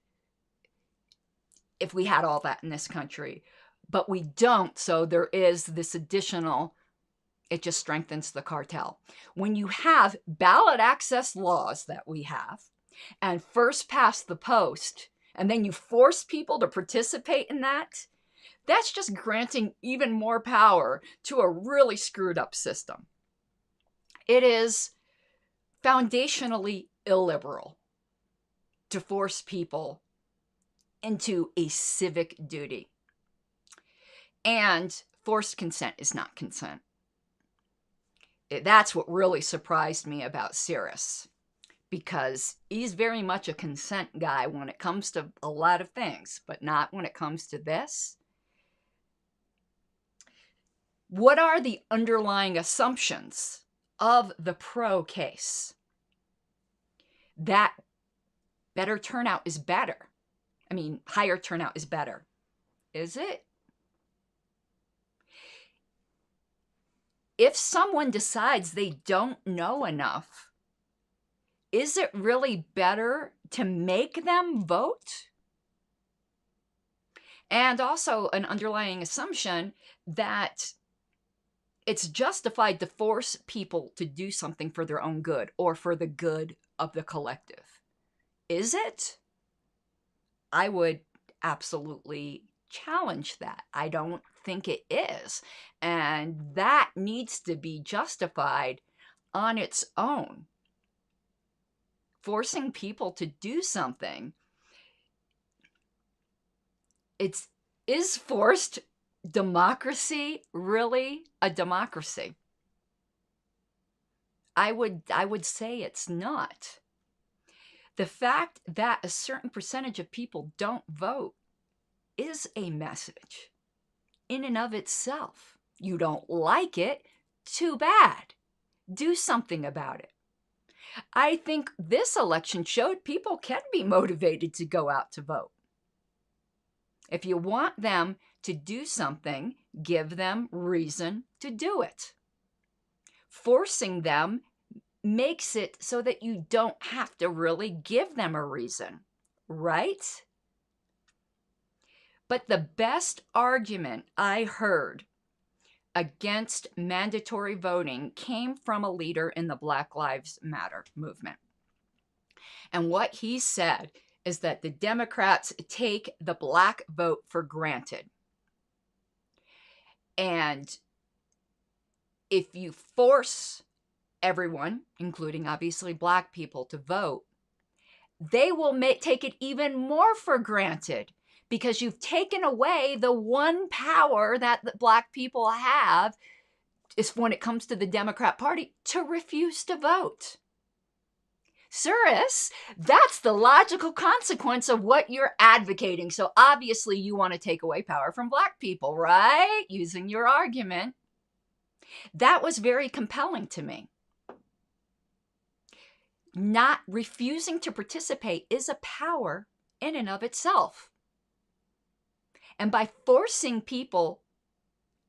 if we had all that in this country, but we don't. So there is this additional, it just strengthens the cartel. When you have ballot access laws that we have, and first past the post, and then you force people to participate in that, that's just granting even more power to a really screwed up system. It is foundationally illiberal to force people into a civic duty. And forced consent is not consent. That's what really surprised me about Suris, because he's very much a consent guy when it comes to a lot of things, but not when it comes to this. What are the underlying assumptions of the pro case? That better turnout is better. I mean, higher turnout is better. Is it? If someone decides they don't know enough, is it really better to make them vote? And also an underlying assumption that it's justified to force people to do something for their own good or for the good of the collective. Is it? I would absolutely challenge that. I don't think it is. And that needs to be justified on its own. Forcing people to do something, is forced democracy really a democracy? I would say it's not. The fact that a certain percentage of people don't vote is a message in and of itself. You don't like it? Too bad. Do something about it. I think this election showed people can be motivated to go out to vote. If you want them to do something, give them reason to do it. Forcing them makes it so that you don't have to really give them a reason, right? But the best argument I heard against mandatory voting came from a leader in the Black Lives Matter movement. And what he said is that the Democrats take the black vote for granted. And if you force everyone, including obviously black people, to vote, they will take it even more for granted, because you've taken away the one power that the black people have, is when it comes to the Democrat Party, to refuse to vote. Suris, that's the logical consequence of what you're advocating. So obviously you want to take away power from black people, right? Using your argument. That was very compelling to me. Not refusing to participate is a power in and of itself. And by forcing people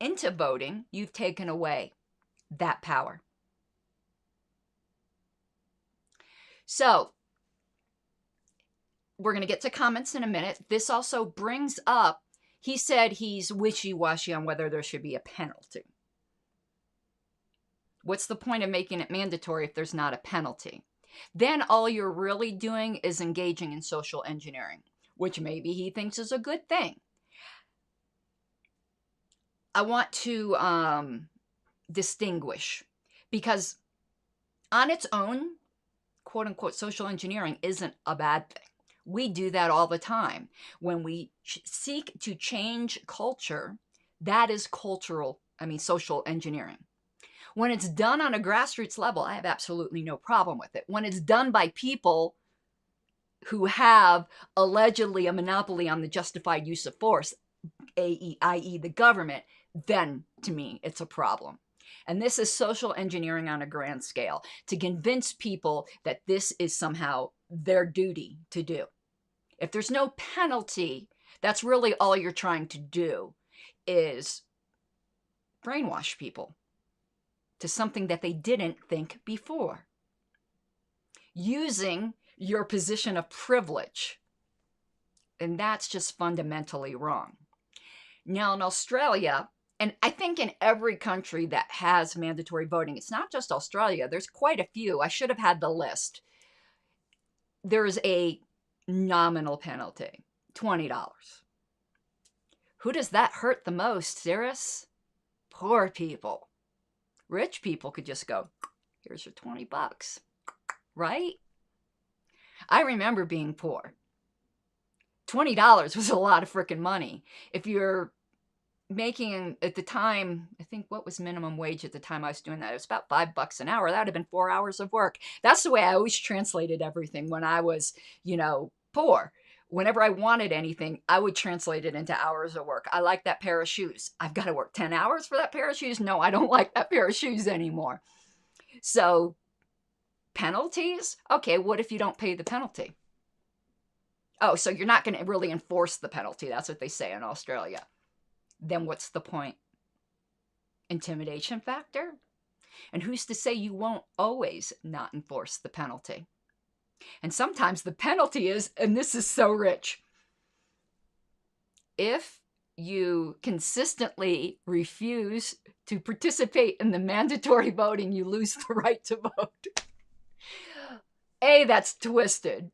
into voting, you've taken away that power. So, we're going to get to comments in a minute. This also brings up, he said he's wishy-washy on whether there should be a penalty. What's the point of making it mandatory if there's not a penalty? Then all you're really doing is engaging in social engineering, which maybe he thinks is a good thing. I want to distinguish, because on its own, quote unquote, social engineering isn't a bad thing. We do that all the time. When we seek to change culture, that is social engineering. When it's done on a grassroots level, I have absolutely no problem with it. When it's done by people who have allegedly a monopoly on the justified use of force, i.e. the government, then to me it's a problem. And this is social engineering on a grand scale, to convince people that this is somehow their duty to do. If there's no penalty, that's really all you're trying to do, is brainwash people to something that they didn't think before, using your position of privilege. And that's just fundamentally wrong. Now in Australia, and I think in every country that has mandatory voting, it's not just Australia, there's quite a few. I should have had the list. There's a nominal penalty, $20. Who does that hurt the most, Suris? Poor people. Rich people could just go, here's your $20, right? I remember being poor. $20 was a lot of freaking money. If you're making, at the time, I think, what was minimum wage at the time I was doing that? It was about $5 an hour. That would have been 4 hours of work. That's the way I always translated everything when I was, poor. Whenever I wanted anything, I would translate it into hours of work. I like that pair of shoes. I've got to work 10 hours for that pair of shoes? No, I don't like that pair of shoes anymore. So, penalties? Okay, what if you don't pay the penalty? Oh, so you're not going to really enforce the penalty. That's what they say in Australia. Then what's the point? Intimidation factor? And who's to say you won't always not enforce the penalty? And sometimes the penalty is, and this is so rich, if you consistently refuse to participate in the mandatory voting, you lose the right to vote. That's twisted.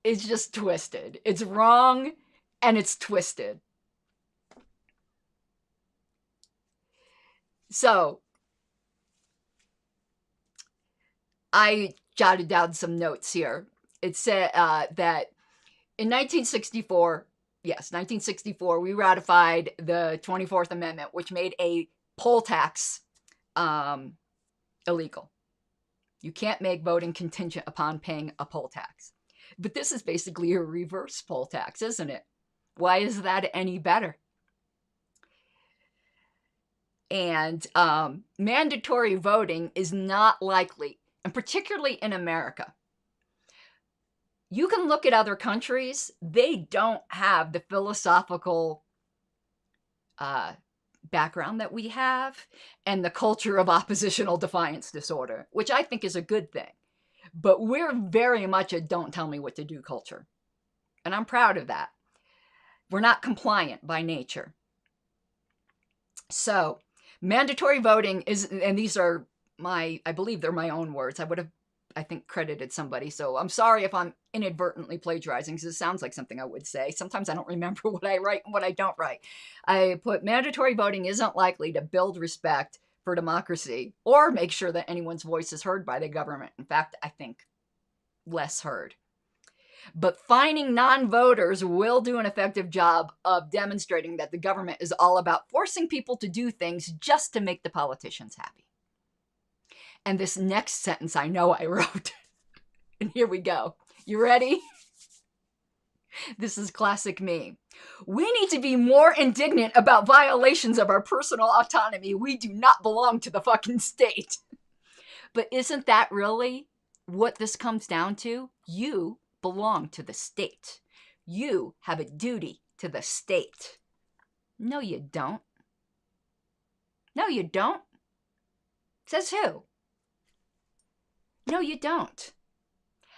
It's just twisted. It's wrong and it's twisted. So, I jotted down some notes here. It said that in 1964, yes, 1964, we ratified the 24th Amendment, which made a poll tax illegal. You can't make voting contingent upon paying a poll tax. But this is basically a reverse poll tax, isn't it? Why is that any better? And mandatory voting is not likely, and particularly in America. You can look at other countries, they don't have the philosophical background that we have and the culture of oppositional defiance disorder, which I think is a good thing. But we're very much a don't tell me what to do culture. And I'm proud of that. We're not compliant by nature. So, mandatory voting is, and these are I believe they're my own words. I would have, I think, credited somebody. So I'm sorry if I'm inadvertently plagiarizing, because it sounds like something I would say. Sometimes I don't remember what I write and what I don't write. I put mandatory voting isn't likely to build respect for democracy or make sure that anyone's voice is heard by the government. In fact, I think less heard. But fining non-voters will do an effective job of demonstrating that the government is all about forcing people to do things just to make the politicians happy. And this next sentence I know I wrote. And here we go. You ready? This is classic me. We need to be more indignant about violations of our personal autonomy. We do not belong to the fucking state. But isn't that really what this comes down to? You belong to the state. You have a duty to the state. No, you don't. No, you don't. Says who? No, you don't.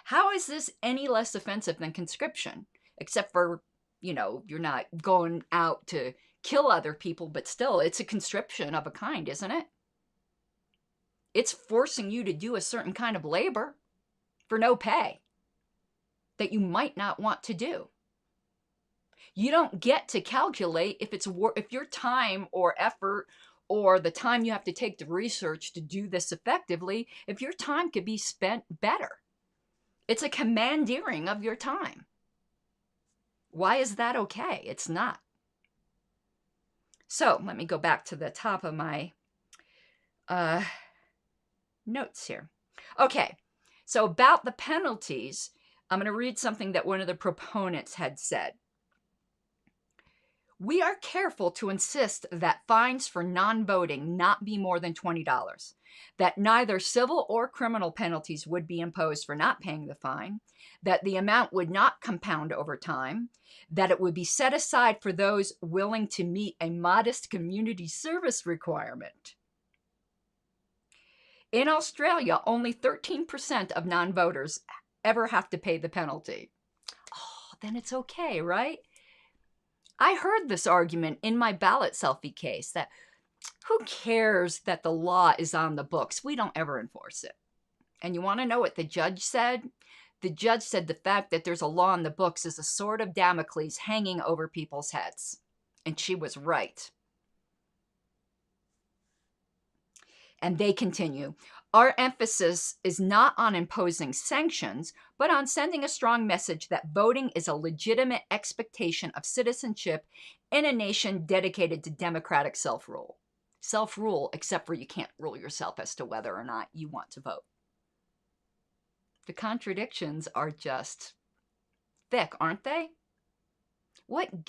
How is this any less offensive than conscription? Except for, you're not going out to kill other people, but still, it's a conscription of a kind, isn't it? It's forcing you to do a certain kind of labor for no pay that you might not want to do. You don't get to calculate if your time or effort or the time you have to take to research to do this effectively, if your time could be spent better. It's a commandeering of your time. Why is that okay? It's not. So let me go back to the top of my notes here. Okay, so about the penalties, I'm going to read something that one of the proponents had said. We are careful to insist that fines for non-voting not be more than $20, that neither civil or criminal penalties would be imposed for not paying the fine, that the amount would not compound over time, that it would be set aside for those willing to meet a modest community service requirement. In Australia, only 13% of non-voters ever have to pay the penalty. Oh, then it's okay, right? I heard this argument in my ballot selfie case that who cares that the law is on the books? We don't ever enforce it. And you want to know what the judge said? The judge said the fact that there's a law on the books is a sword of Damocles hanging over people's heads. And she was right. And they continue. Our emphasis is not on imposing sanctions, but on sending a strong message that voting is a legitimate expectation of citizenship in a nation dedicated to democratic self-rule. Self-rule, except for you can't rule yourself as to whether or not you want to vote. The contradictions are just thick, aren't they? When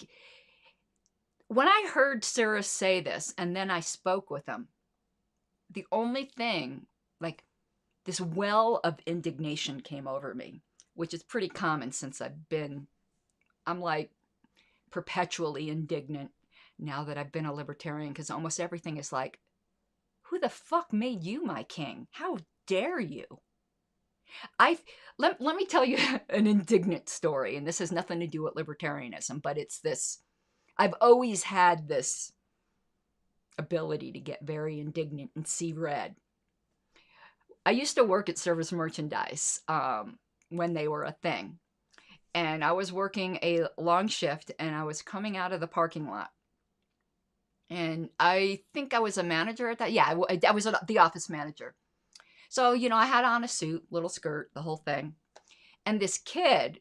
I heard Suris say this, and then I spoke with him, the only thing, this well of indignation came over me, which is pretty common since I'm perpetually indignant now that I've been a libertarian, because almost everything is like, who the fuck made you my king? How dare you? Let me tell you an indignant story, and this has nothing to do with libertarianism, but it's this. I've always had this ability to get very indignant and see red. I used to work at Service Merchandise when they were a thing, and I was working a long shift, and I was coming out of the parking lot, and I think I was a manager at that. Yeah, I was the office manager. So, I had on a suit, little skirt, the whole thing. And this kid,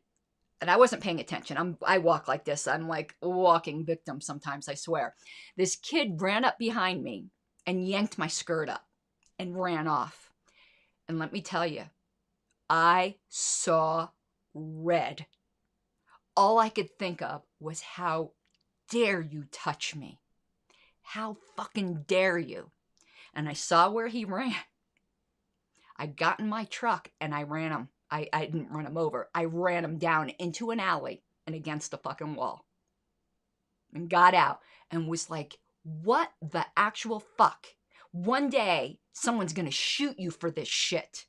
and I wasn't paying attention. I walk like this. I'm like a walking victim sometimes, I swear. This kid ran up behind me and yanked my skirt up and ran off. And let me tell you, I saw red. All I could think of was, how dare you touch me? How fucking dare you? And I saw where he ran. I got in my truck and I ran him. I didn't run him over. I ran him down into an alley and against the fucking wall. And got out and was like, what the actual fuck? One day, someone's gonna shoot you for this shit.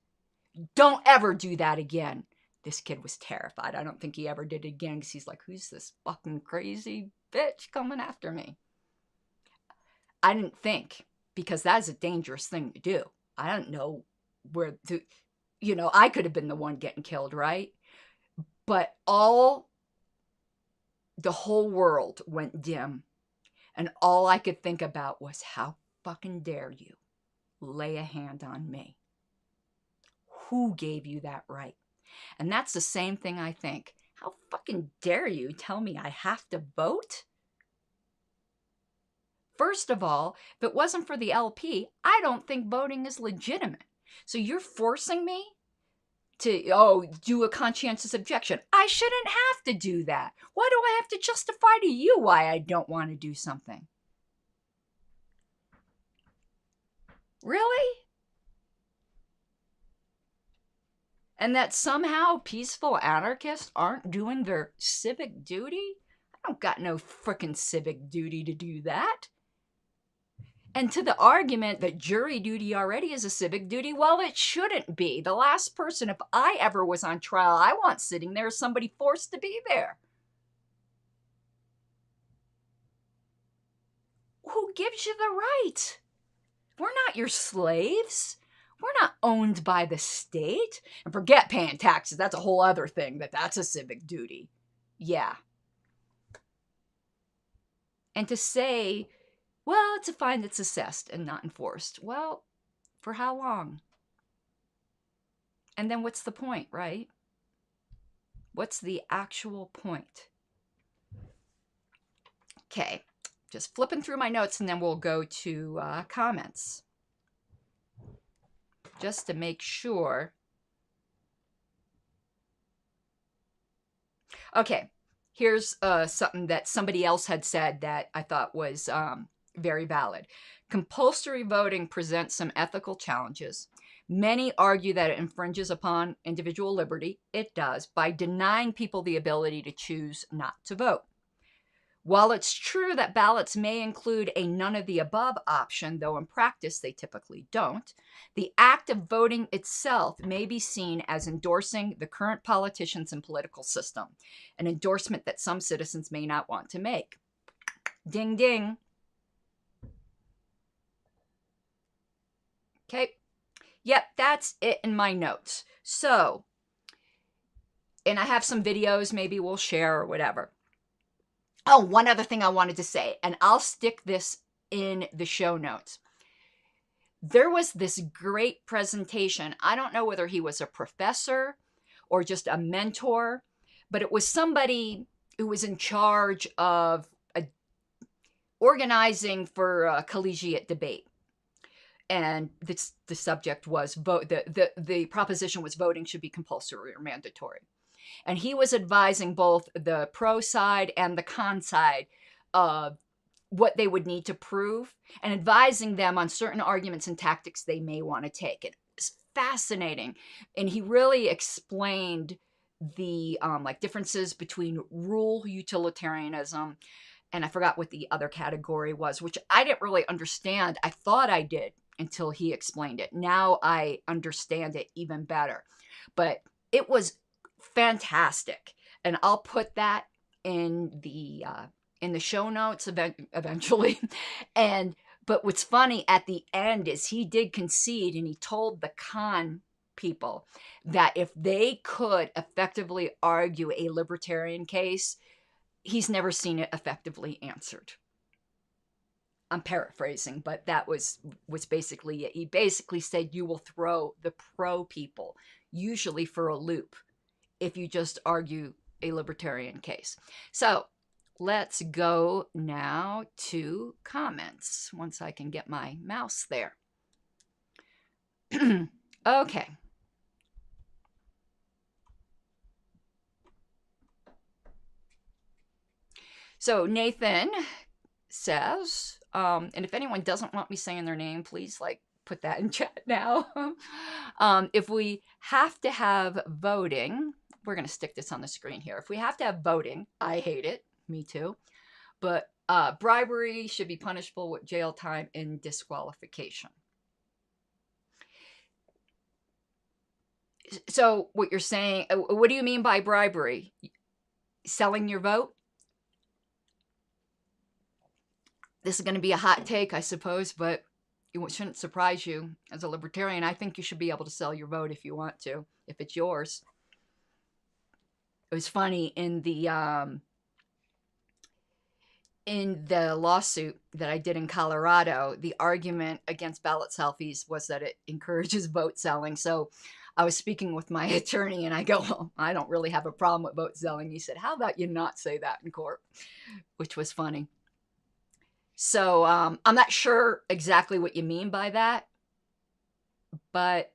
Don't ever do that again. This kid was terrified. I don't think he ever did it again because he's like, who's this fucking crazy bitch coming after me? I didn't think, because that's a dangerous thing to do. I don't know where to, I could have been the one getting killed, right? But the whole world went dim. And all I could think about was, how fucking dare you lay a hand on me? Who gave you that right? And that's the same thing I think. How fucking dare you tell me I have to vote? First of all, if it wasn't for the LP, I don't think voting is legitimate. So you're forcing me to, do a conscientious objection. I shouldn't have to do that. Why do I have to justify to you why I don't want to do something? Really? And that somehow peaceful anarchists aren't doing their civic duty? I don't got no frickin' civic duty to do that. And to the argument that jury duty already is a civic duty, well, it shouldn't be. The last person, if I ever was on trial, I want sitting there as somebody forced to be there. Who gives you the right? We're not your slaves. We're not owned by the state. And forget paying taxes. That's a whole other thing. That's a civic duty. Yeah. And to say, well, it's a fine that's assessed and not enforced. Well, for how long? And then what's the point, right? What's the actual point? Okay, just flipping through my notes and then we'll go to comments. Just to make sure. Okay, here's something that somebody else had said that I thought was very valid. Compulsory voting presents some ethical challenges. Many argue that it infringes upon individual liberty. It does, by denying people the ability to choose not to vote. While it's true that ballots may include a none of the above option, though in practice they typically don't, the act of voting itself may be seen as endorsing the current politicians and political system, an endorsement that some citizens may not want to make. Ding, ding. Okay. Yep, that's it in my notes. So, and I have some videos maybe we'll share or whatever. Oh, one other thing I wanted to say, and I'll stick this in the show notes. There was this great presentation. I don't know whether he was a professor or just a mentor, but it was somebody who was in charge of organizing for a collegiate debate. And the subject was vote. The proposition was voting should be compulsory or mandatory. And he was advising both the pro side and the con side of what they would need to prove and advising them on certain arguments and tactics they may want to take. It was fascinating. And he really explained the differences between rule utilitarianism, and I forgot what the other category was, which I didn't really understand. I thought I did until he explained it. Now I understand it even better. But it was fantastic, and I'll put that in the show notes eventually. But what's funny at the end is he did concede, and he told the con people that if they could effectively argue a libertarian case, he's never seen it effectively answered. I'm paraphrasing, but that was basically it. He basically said you will throw the pro people, usually for a loop, if you just argue a libertarian case. So let's go now to comments once I can get my mouse there. Okay. So Nathan says, and if anyone doesn't want me saying their name, please like put that in chat now. If we have to have voting, we're going to stick this on the screen here. If we have to have voting, I hate it. Me too. But bribery should be punishable with jail time and disqualification. So what you're saying, what do you mean by bribery? Selling your vote? This is going to be a hot take, I suppose, but it shouldn't surprise you. As a libertarian, I think you should be able to sell your vote if you want to, if it's yours. It was funny in the lawsuit that I did in Colorado, the argument against ballot selfies was that it encourages vote selling. So I was speaking with my attorney and I go, well, I don't really have a problem with vote selling. He said, how about you not say that in court? Which was funny. So I'm not sure exactly what you mean by that, but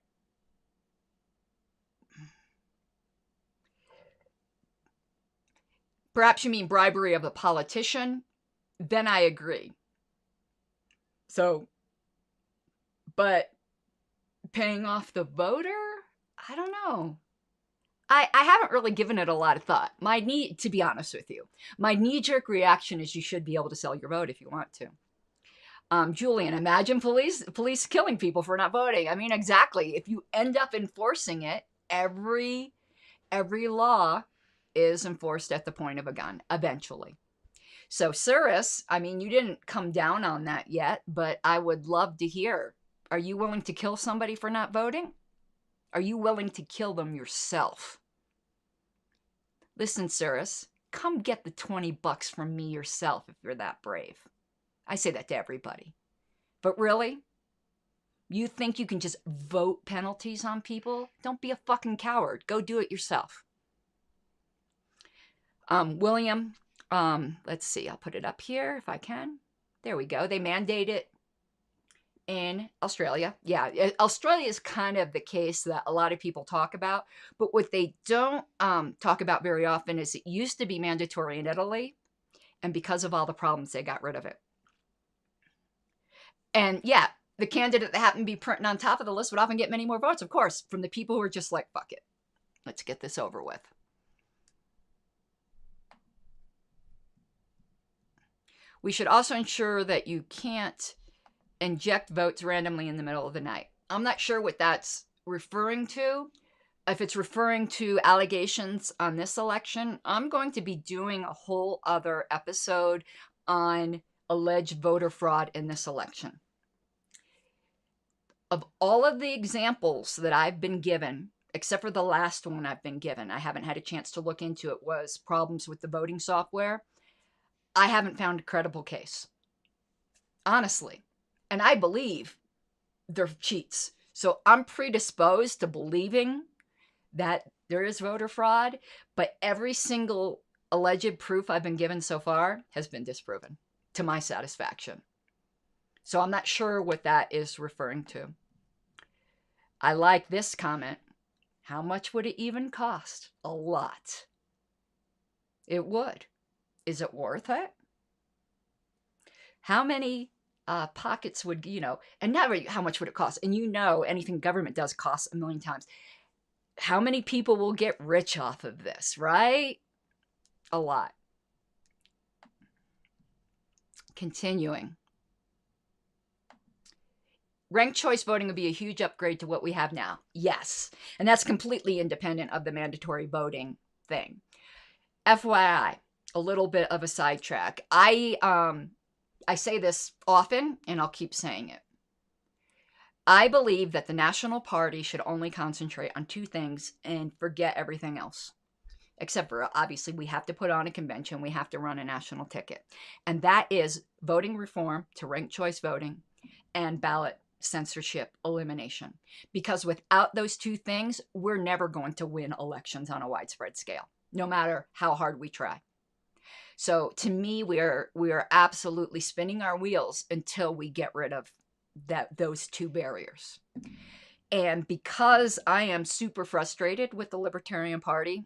perhaps you mean bribery of a politician. Then I agree. So, but paying off the voter? I don't know. I haven't really given it a lot of thought. To be honest with you, my knee-jerk reaction is you should be able to sell your vote if you want to. Julian, imagine police killing people for not voting. I mean, exactly. If you end up enforcing it, every law is enforced at the point of a gun, eventually. So, Suris, I mean, you didn't come down on that yet, but I would love to hear. Are you willing to kill somebody for not voting? Are you willing to kill them yourself? Listen, Suris, come get the $20 from me yourself if you're that brave. I say that to everybody. But really? You think you can just vote penalties on people? Don't be a fucking coward. Go do it yourself. William, let's see. I'll put it up here if I can. There we go. They mandate it in Australia. Yeah, Australia is kind of the case that a lot of people talk about, but what they don't talk about very often is it used to be mandatory in Italy, and because of all the problems, they got rid of it. And yeah, the candidate that happened to be printing on top of the list would often get many more votes, of course, from the people who are just like, fuck it. Let's get this over with. We should also ensure that you can't inject votes randomly in the middle of the night. I'm not sure what that's referring to. If it's referring to allegations on this election, I'm going to be doing a whole other episode on alleged voter fraud in this election. Of all of the examples that I've been given, except for the last one I've been given, I haven't had a chance to look into it, was problems with the voting software. I haven't found a credible case. Honestly. And I believe they're cheats. So I'm predisposed to believing that there is voter fraud, but every single alleged proof I've been given so far has been disproven to my satisfaction. So I'm not sure what that is referring to. I like this comment. How much would it even cost? A lot. It would. Is it worth it? How many pockets would, and never how much would it cost? And anything government does costs a million times. How many people will get rich off of this, right? A lot. Continuing. Ranked choice voting would be a huge upgrade to what we have now. Yes. And that's completely independent of the mandatory voting thing. FYI, a little bit of a sidetrack. I say this often, and I'll keep saying it. I believe that the National Party should only concentrate on two things and forget everything else. Except for, obviously, we have to put on a convention. We have to run a national ticket. And that is voting reform to ranked choice voting and ballot censorship elimination. Because without those two things, we're never going to win elections on a widespread scale. no matter how hard we try. So to me, we are absolutely spinning our wheels until we get rid of those two barriers. And because I am super frustrated with the Libertarian Party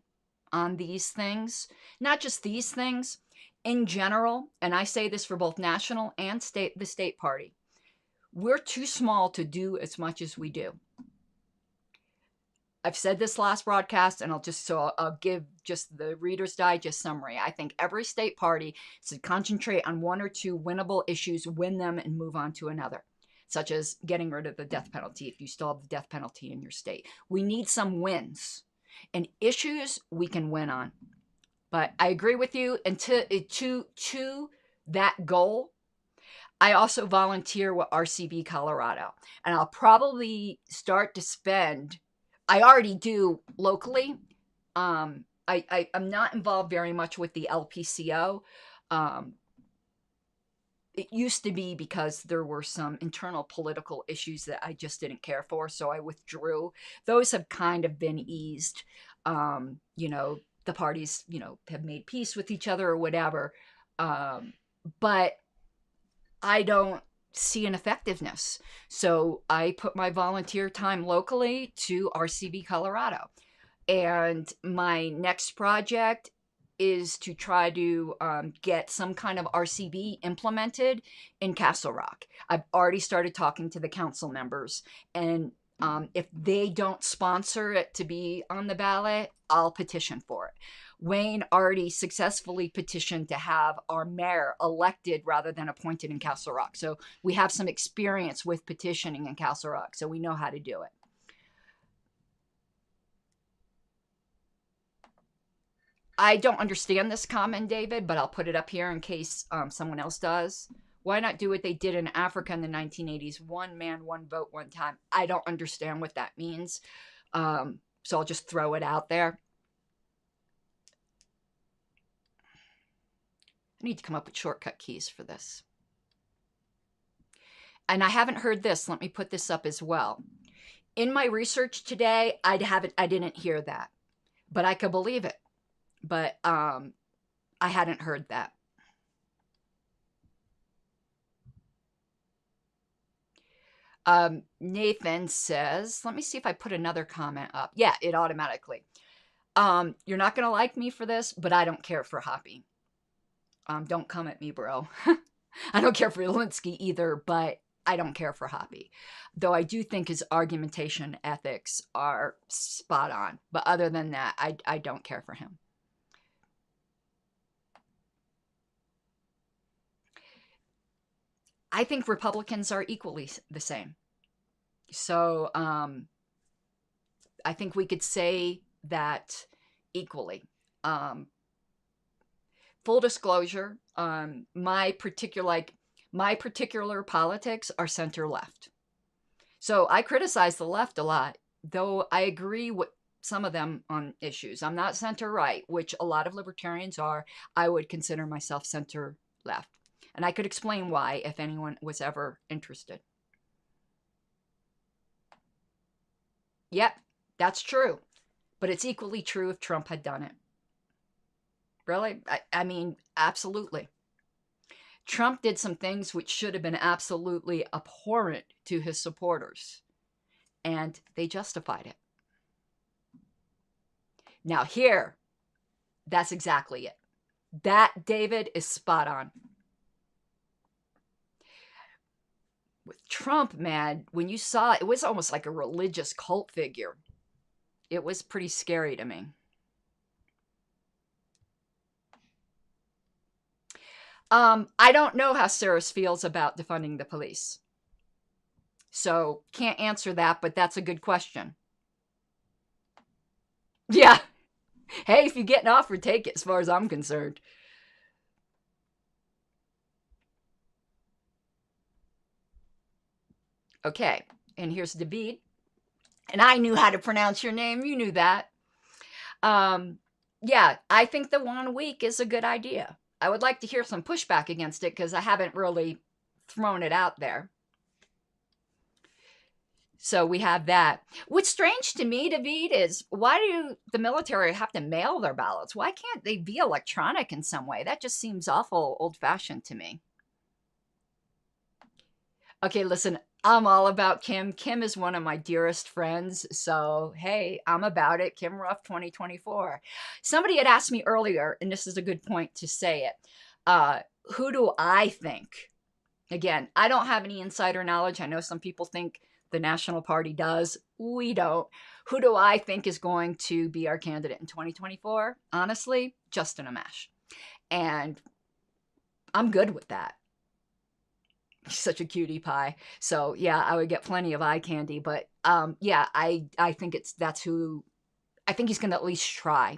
on these things, not just these things, in general, and I say this for both national and the state party, we're too small to do as much as we do. I've said this last broadcast, and I'll give just the Reader's Digest summary. I think every state party should concentrate on one or two winnable issues, win them, and move on to another, such as getting rid of the death penalty if you still have the death penalty in your state. We need some wins, and issues we can win on. But I agree with you, and to that goal, I also volunteer with RCB Colorado, and I'll probably start to spend, I already do locally. I'm not involved very much with the LPCO. It used to be because there were some internal political issues that I just didn't care for, so I withdrew. Those have kind of been eased. The parties, have made peace with each other or whatever. But I don't see an effectiveness. So I put my volunteer time locally to RCB Colorado. And my next project is to try to get some kind of RCB implemented in Castle Rock. I've already started talking to the council members, and if they don't sponsor it to be on the ballot, I'll petition for it. Wayne already successfully petitioned to have our mayor elected rather than appointed in Castle Rock. So we have some experience with petitioning in Castle Rock, so we know how to do it. I don't understand this comment, David, but I'll put it up here in case someone else does. Why not do what they did in Africa in the 1980s? One man, one vote, one time. I don't understand what that means. So I'll just throw it out there. I need to come up with shortcut keys for this. And I haven't heard this. Let me put this up as well. In my research today, I didn't hear that, but I could believe it. But I hadn't heard that. Nathan says, let me see if I put another comment up. Yeah, it automatically. You're not going to like me for this, but I don't care for Hoppy. Don't come at me, bro. I don't care for Linsky either, but I don't care for Hoppy. Though I do think his argumentation ethics are spot on. But other than that, I don't care for him. I think Republicans are equally the same. So I think we could say that equally. Full disclosure, my particular politics are center left. So I criticize the left a lot, though I agree with some of them on issues. I'm not center right, which a lot of libertarians are. I would consider myself center left. And I could explain why if anyone was ever interested. Yep, that's true. But it's equally true if Trump had done it. Really? I mean, absolutely. Trump did some things which should have been absolutely abhorrent to his supporters. And they justified it. Now here, that's exactly it. That, David, is spot on. With Trump, man, when you saw it, it was almost like a religious cult figure. It was pretty scary to me. I don't know how Suris feels about defunding the police. So, can't answer that, but that's a good question. Yeah. Hey, if you get an offer, take it, as far as I'm concerned. Okay, and here's David. And I knew how to pronounce your name. You knew that. Yeah, I think the 1 week is a good idea. I would like to hear some pushback against it because I haven't really thrown it out there. So we have that. What's strange to me, David, is why do the military have to mail their ballots? Why can't they be electronic in some way? That just seems awful old-fashioned to me. Okay, listen, I'm all about Kim. Kim is one of my dearest friends. So, hey, I'm about it. Kim Ruff 2024. Somebody had asked me earlier, and this is a good point to say it. Who do I think? Again, I don't have any insider knowledge. I know some people think the National Party does. We don't. Who do I think is going to be our candidate in 2024? Honestly, Justin Amash. And I'm good with that. He's such a cutie pie. So yeah, I would get plenty of eye candy. But yeah, I think that's who I think he's gonna at least try.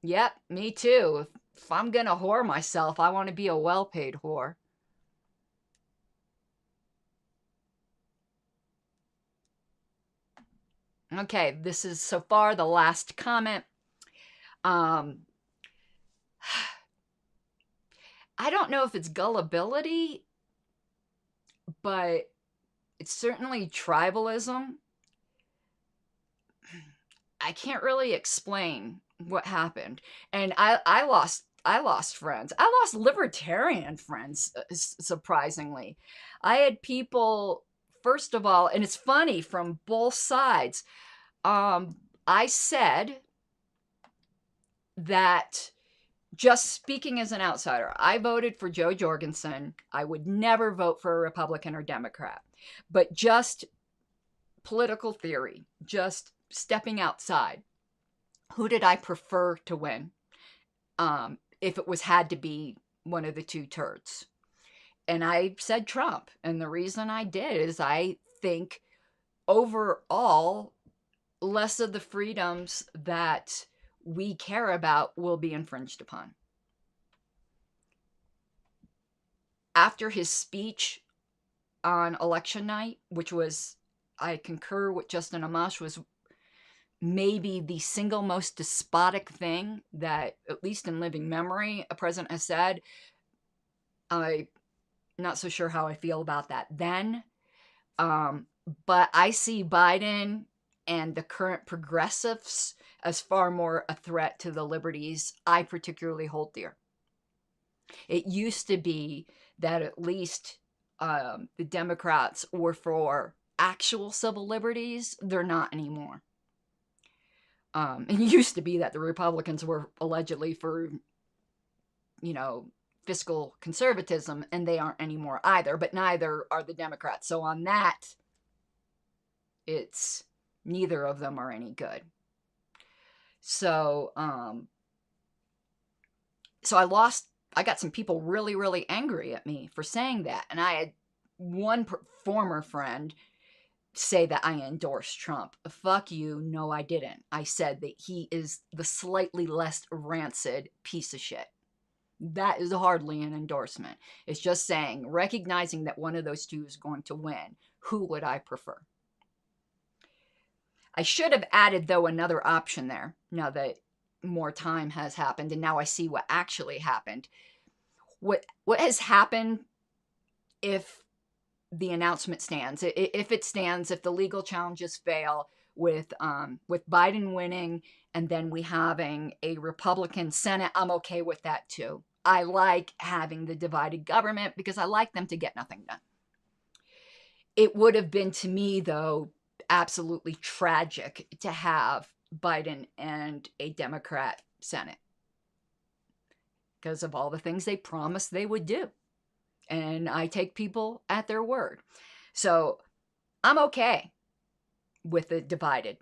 Yep, me too. If I'm gonna whore myself, I want to be a well-paid whore. Okay, this is so far the last comment. I don't know if it's gullibility, but it's certainly tribalism. I can't really explain what happened. And I lost friends. I lost libertarian friends, surprisingly. I had people, first of all, and it's funny from both sides. I said that, just speaking as an outsider, I voted for Joe Jorgensen. I would never vote for a Republican or Democrat. But just political theory, just stepping outside, who did I prefer to win if it had to be one of the two turds? And I said Trump. And the reason I did is I think overall, less of the freedoms that we care about will be infringed upon. After his speech on election night, which was, I concur with Justin Amash, was maybe the single most despotic thing that, at least in living memory, a president has said. I'm not so sure how I feel about that then. But I see Biden and the current progressives as far more a threat to the liberties I particularly hold dear. It used to be that at least the Democrats were for actual civil liberties. They're not anymore. It used to be that the Republicans were allegedly for, fiscal conservatism, and they aren't anymore either, but neither are the Democrats. So on that, it's neither of them are any good. So, I got some people really, really angry at me for saying that. And I had one former friend say that I endorsed Trump. Fuck you. No, I didn't. I said that he is the slightly less rancid piece of shit. That is hardly an endorsement. It's just saying, recognizing that one of those two is going to win. Who would I prefer? I should have added, though, another option there, now that more time has happened, and now I see what actually happened. What has happened if the announcement stands? If it stands, if the legal challenges fail with Biden winning and then we having a Republican Senate, I'm okay with that too. I like having the divided government because I like them to get nothing done. It would have been, to me, though, absolutely tragic to have Biden and a Democrat Senate because of all the things they promised they would do. And I take people at their word. So I'm okay with it divided.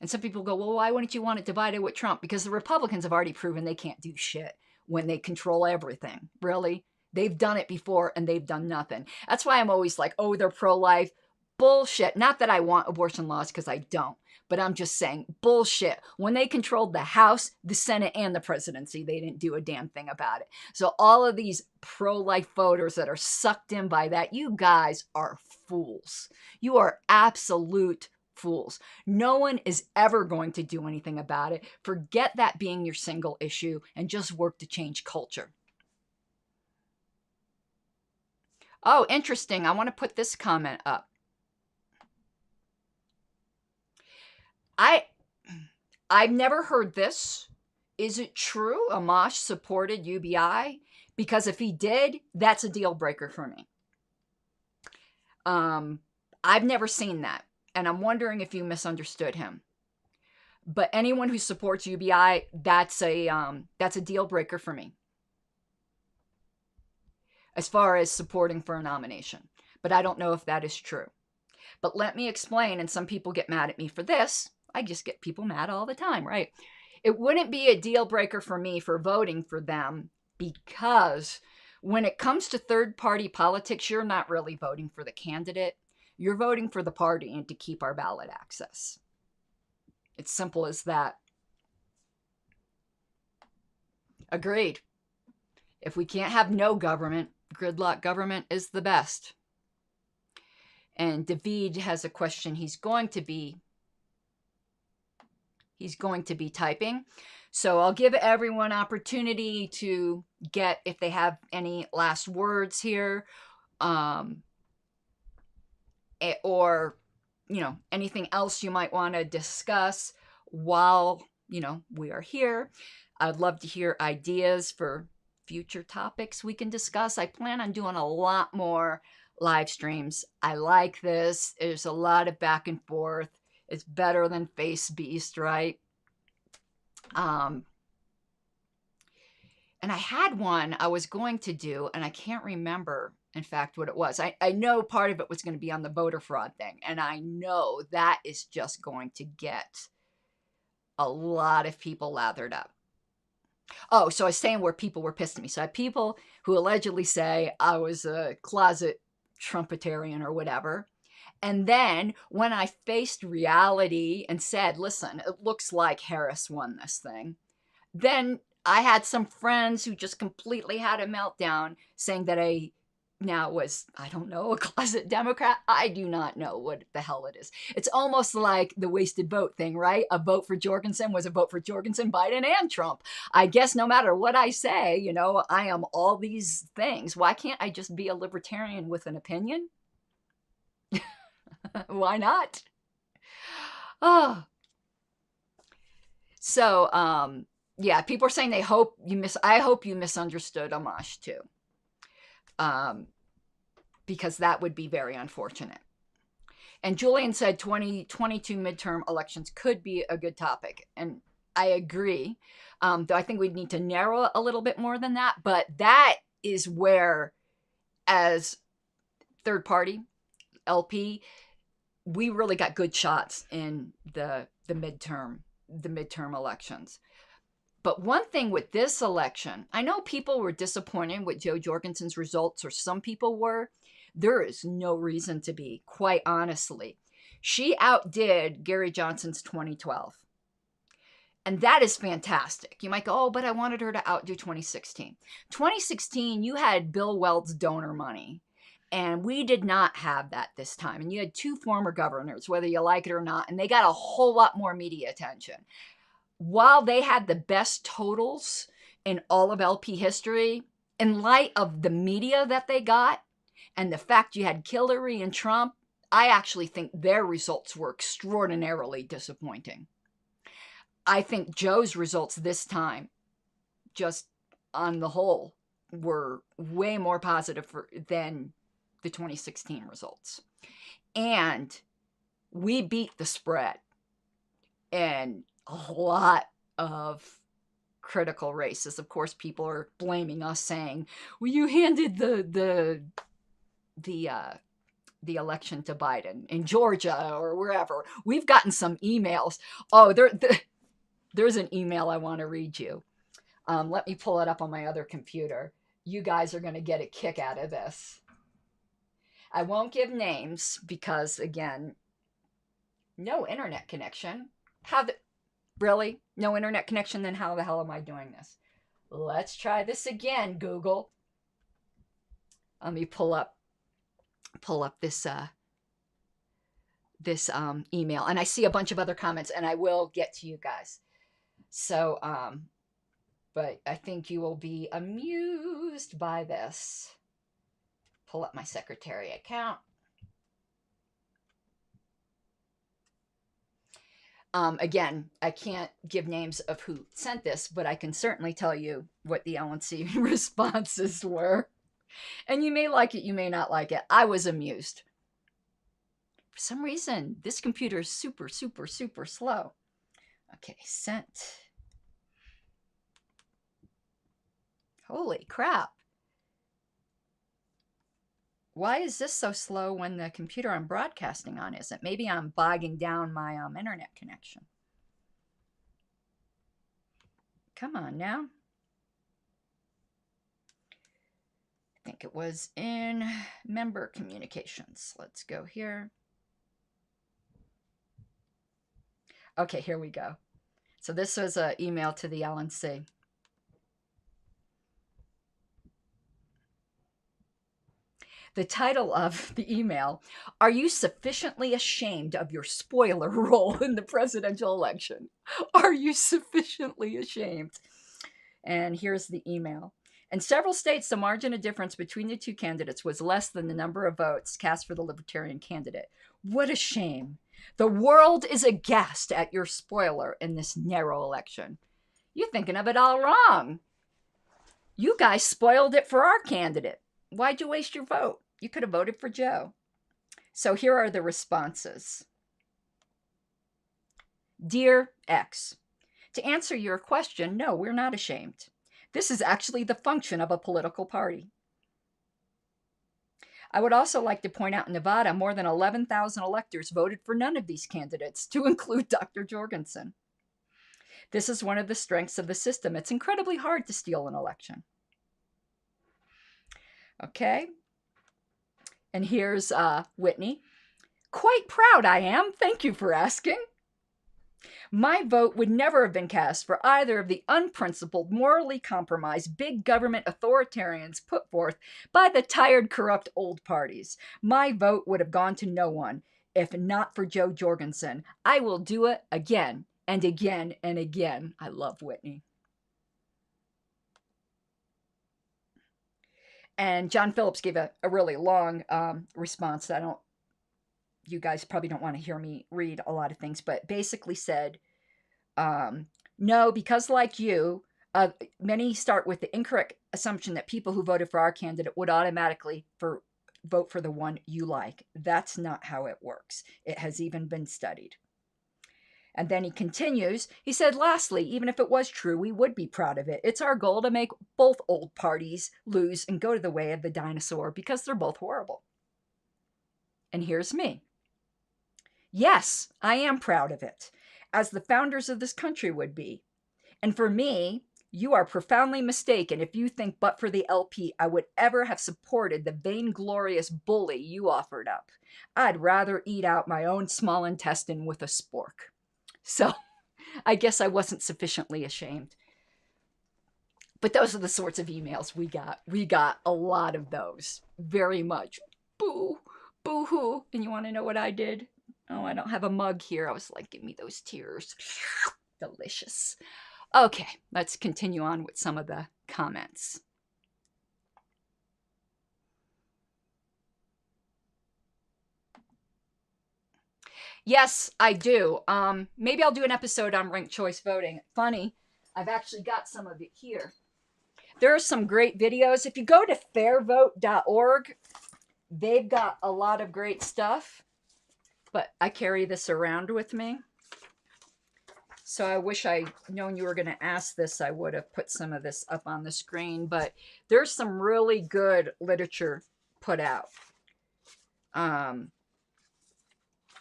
And some people go, well, why wouldn't you want it divided with Trump? Because the Republicans have already proven they can't do shit when they control everything. Really? They've done it before and they've done nothing. That's why I'm always like, oh, they're pro-life. Bullshit. Not that I want abortion laws, because I don't. But I'm just saying, bullshit. When they controlled the House, the Senate, and the presidency, they didn't do a damn thing about it. So all of these pro-life voters that are sucked in by that, you guys are fools. You are absolute fools. No one is ever going to do anything about it. Forget that being your single issue and just work to change culture. Oh, interesting. I want to put this comment up. I've never heard this. Is it true Amash supported UBI? Because if he did, that's a deal breaker for me. I've never seen that, and I'm wondering if you misunderstood him. But anyone who supports UBI, that's a deal breaker for me, as far as supporting for a nomination. But I don't know if that is true. But let me explain, and some people get mad at me for this. I just get people mad all the time, right? It wouldn't be a deal breaker for me for voting for them, because when it comes to third-party politics, you're not really voting for the candidate. You're voting for the party and to keep our ballot access. It's simple as that. Agreed. If we can't have no government, gridlock government is the best. And David has a question he's going to be typing. So I'll give everyone opportunity to get, if they have any last words here, or, anything else you might want to discuss while, we are here. I'd love to hear ideas for future topics we can discuss. I plan on doing a lot more live streams. I like this. There's a lot of back and forth. It's better than Face Beast, right? And I had one I was going to do, and I can't remember, in fact, what it was. I know part of it was going to be on the voter fraud thing, and I know that is just going to get a lot of people lathered up. Oh, so I was saying where people were pissed at me. So I have people who allegedly say I was a closet Trumpetarian or whatever. And then when I faced reality and said, listen, it looks like Harris won this thing, then I had some friends who just completely had a meltdown saying that I now was, I don't know, a closet Democrat. I do not know what the hell it is. It's almost like the wasted vote thing, right? A vote for Jorgensen was a vote for Jorgensen, Biden, and Trump. I guess no matter what I say, I am all these things. Why can't I just be a libertarian with an opinion? Why not? Oh. So, yeah, people are saying I hope you misunderstood Amash too. Because that would be very unfortunate. And Julian said 2022 midterm elections could be a good topic. And I agree. Though I think we'd need to narrow it a little bit more than that. But that is where, as third party, LP, we really got good shots in the midterm elections. But one thing with this election, I know people were disappointed with Joe Jorgensen's results, or some people were. There is no reason to be, quite honestly. She outdid Gary Johnson's 2012. And that is fantastic. You might go, oh, but I wanted her to outdo 2016. 2016, you had Bill Weld's donor money. And we did not have that this time. And you had two former governors, whether you like it or not, and they got a whole lot more media attention. While they had the best totals in all of LP history, in light of the media that they got and the fact you had Hillary and Trump, I actually think their results were extraordinarily disappointing. I think Joe's results this time, just on the whole, were way more positive than the 2016 results. And we beat the spread in a lot of critical races. Of course, people are blaming us, saying, well, you handed the election to Biden in Georgia or wherever. We've gotten some emails. Oh, there's an email I want to read you. Let me pull it up on my other computer. You guys are going to get a kick out of this. I won't give names because, again, no internet connection. Really? No internet connection? Then how the hell am I doing this? Let's try this again, Google. Let me pull up this email, and I see a bunch of other comments, and I will get to you guys. So, but I think you will be amused by this. pull up my secretary account. Again, I can't give names of who sent this, but I can certainly tell you what the LNC responses were. And you may like it, you may not like it. I was amused. For some reason, this computer is super, super, super slow. Okay, sent. Holy crap. Why is this so slow when the computer I'm broadcasting on isn't? Maybe I'm bogging down my internet connection. Come on now. I think it was in member communications. Let's go here. Okay, here we go. So this was an email to the LNC. The title of the email, "Are you sufficiently ashamed of your spoiler role in the presidential election? Are you sufficiently ashamed?" And here's the email. "In several states, the margin of difference between the two candidates was less than the number of votes cast for the Libertarian candidate. What a shame. The world is aghast at your spoiler in this narrow election. You're thinking of it all wrong. You guys spoiled it for our candidate. Why'd you waste your vote? You could have voted for Joe." So here are the responses. "Dear X, to answer your question, no, we're not ashamed. This is actually the function of a political party. I would also like to point out in Nevada, more than 11,000 electors voted for none of these candidates, to include Dr. Jorgensen. This is one of the strengths of the system. It's incredibly hard to steal an election." Okay. And here's Whitney. "Quite proud I am. Thank you for asking. My vote would never have been cast for either of the unprincipled, morally compromised, big government authoritarians put forth by the tired, corrupt old parties. My vote would have gone to no one, if not for Joe Jorgensen. I will do it again and again and again." I love Whitney. And John Phillips gave a really long response that you guys probably don't want to hear me read a lot of things, but basically said, "No, because like you, many start with the incorrect assumption that people who voted for our candidate would automatically vote for the one you like. That's not how it works. It has even been studied." And then he continues, he said, "Lastly, even if it was true, we would be proud of it. It's our goal to make both old parties lose and go to the way of the dinosaur because they're both horrible." And here's me. "Yes, I am proud of it, as the founders of this country would be. And for me, you are profoundly mistaken if you think but for the LP I would ever have supported the vainglorious bully you offered up. I'd rather eat out my own small intestine with a spork." So I guess I wasn't sufficiently ashamed. But those are the sorts of emails we got. We got a lot of those. Very much. Boo, boo-hoo. And you want to know what I did? Oh, I don't have a mug here. I was like, give me those tears. Delicious. Okay, let's continue on with some of the comments. Yes, I do. Maybe I'll do an episode on ranked choice voting. Funny, I've actually got some of it here. There are some great videos. If you go to fairvote.org, they've got a lot of great stuff. But I carry this around with me. So I wish I'd known you were going to ask this. I would have put some of this up on the screen. But there's some really good literature put out.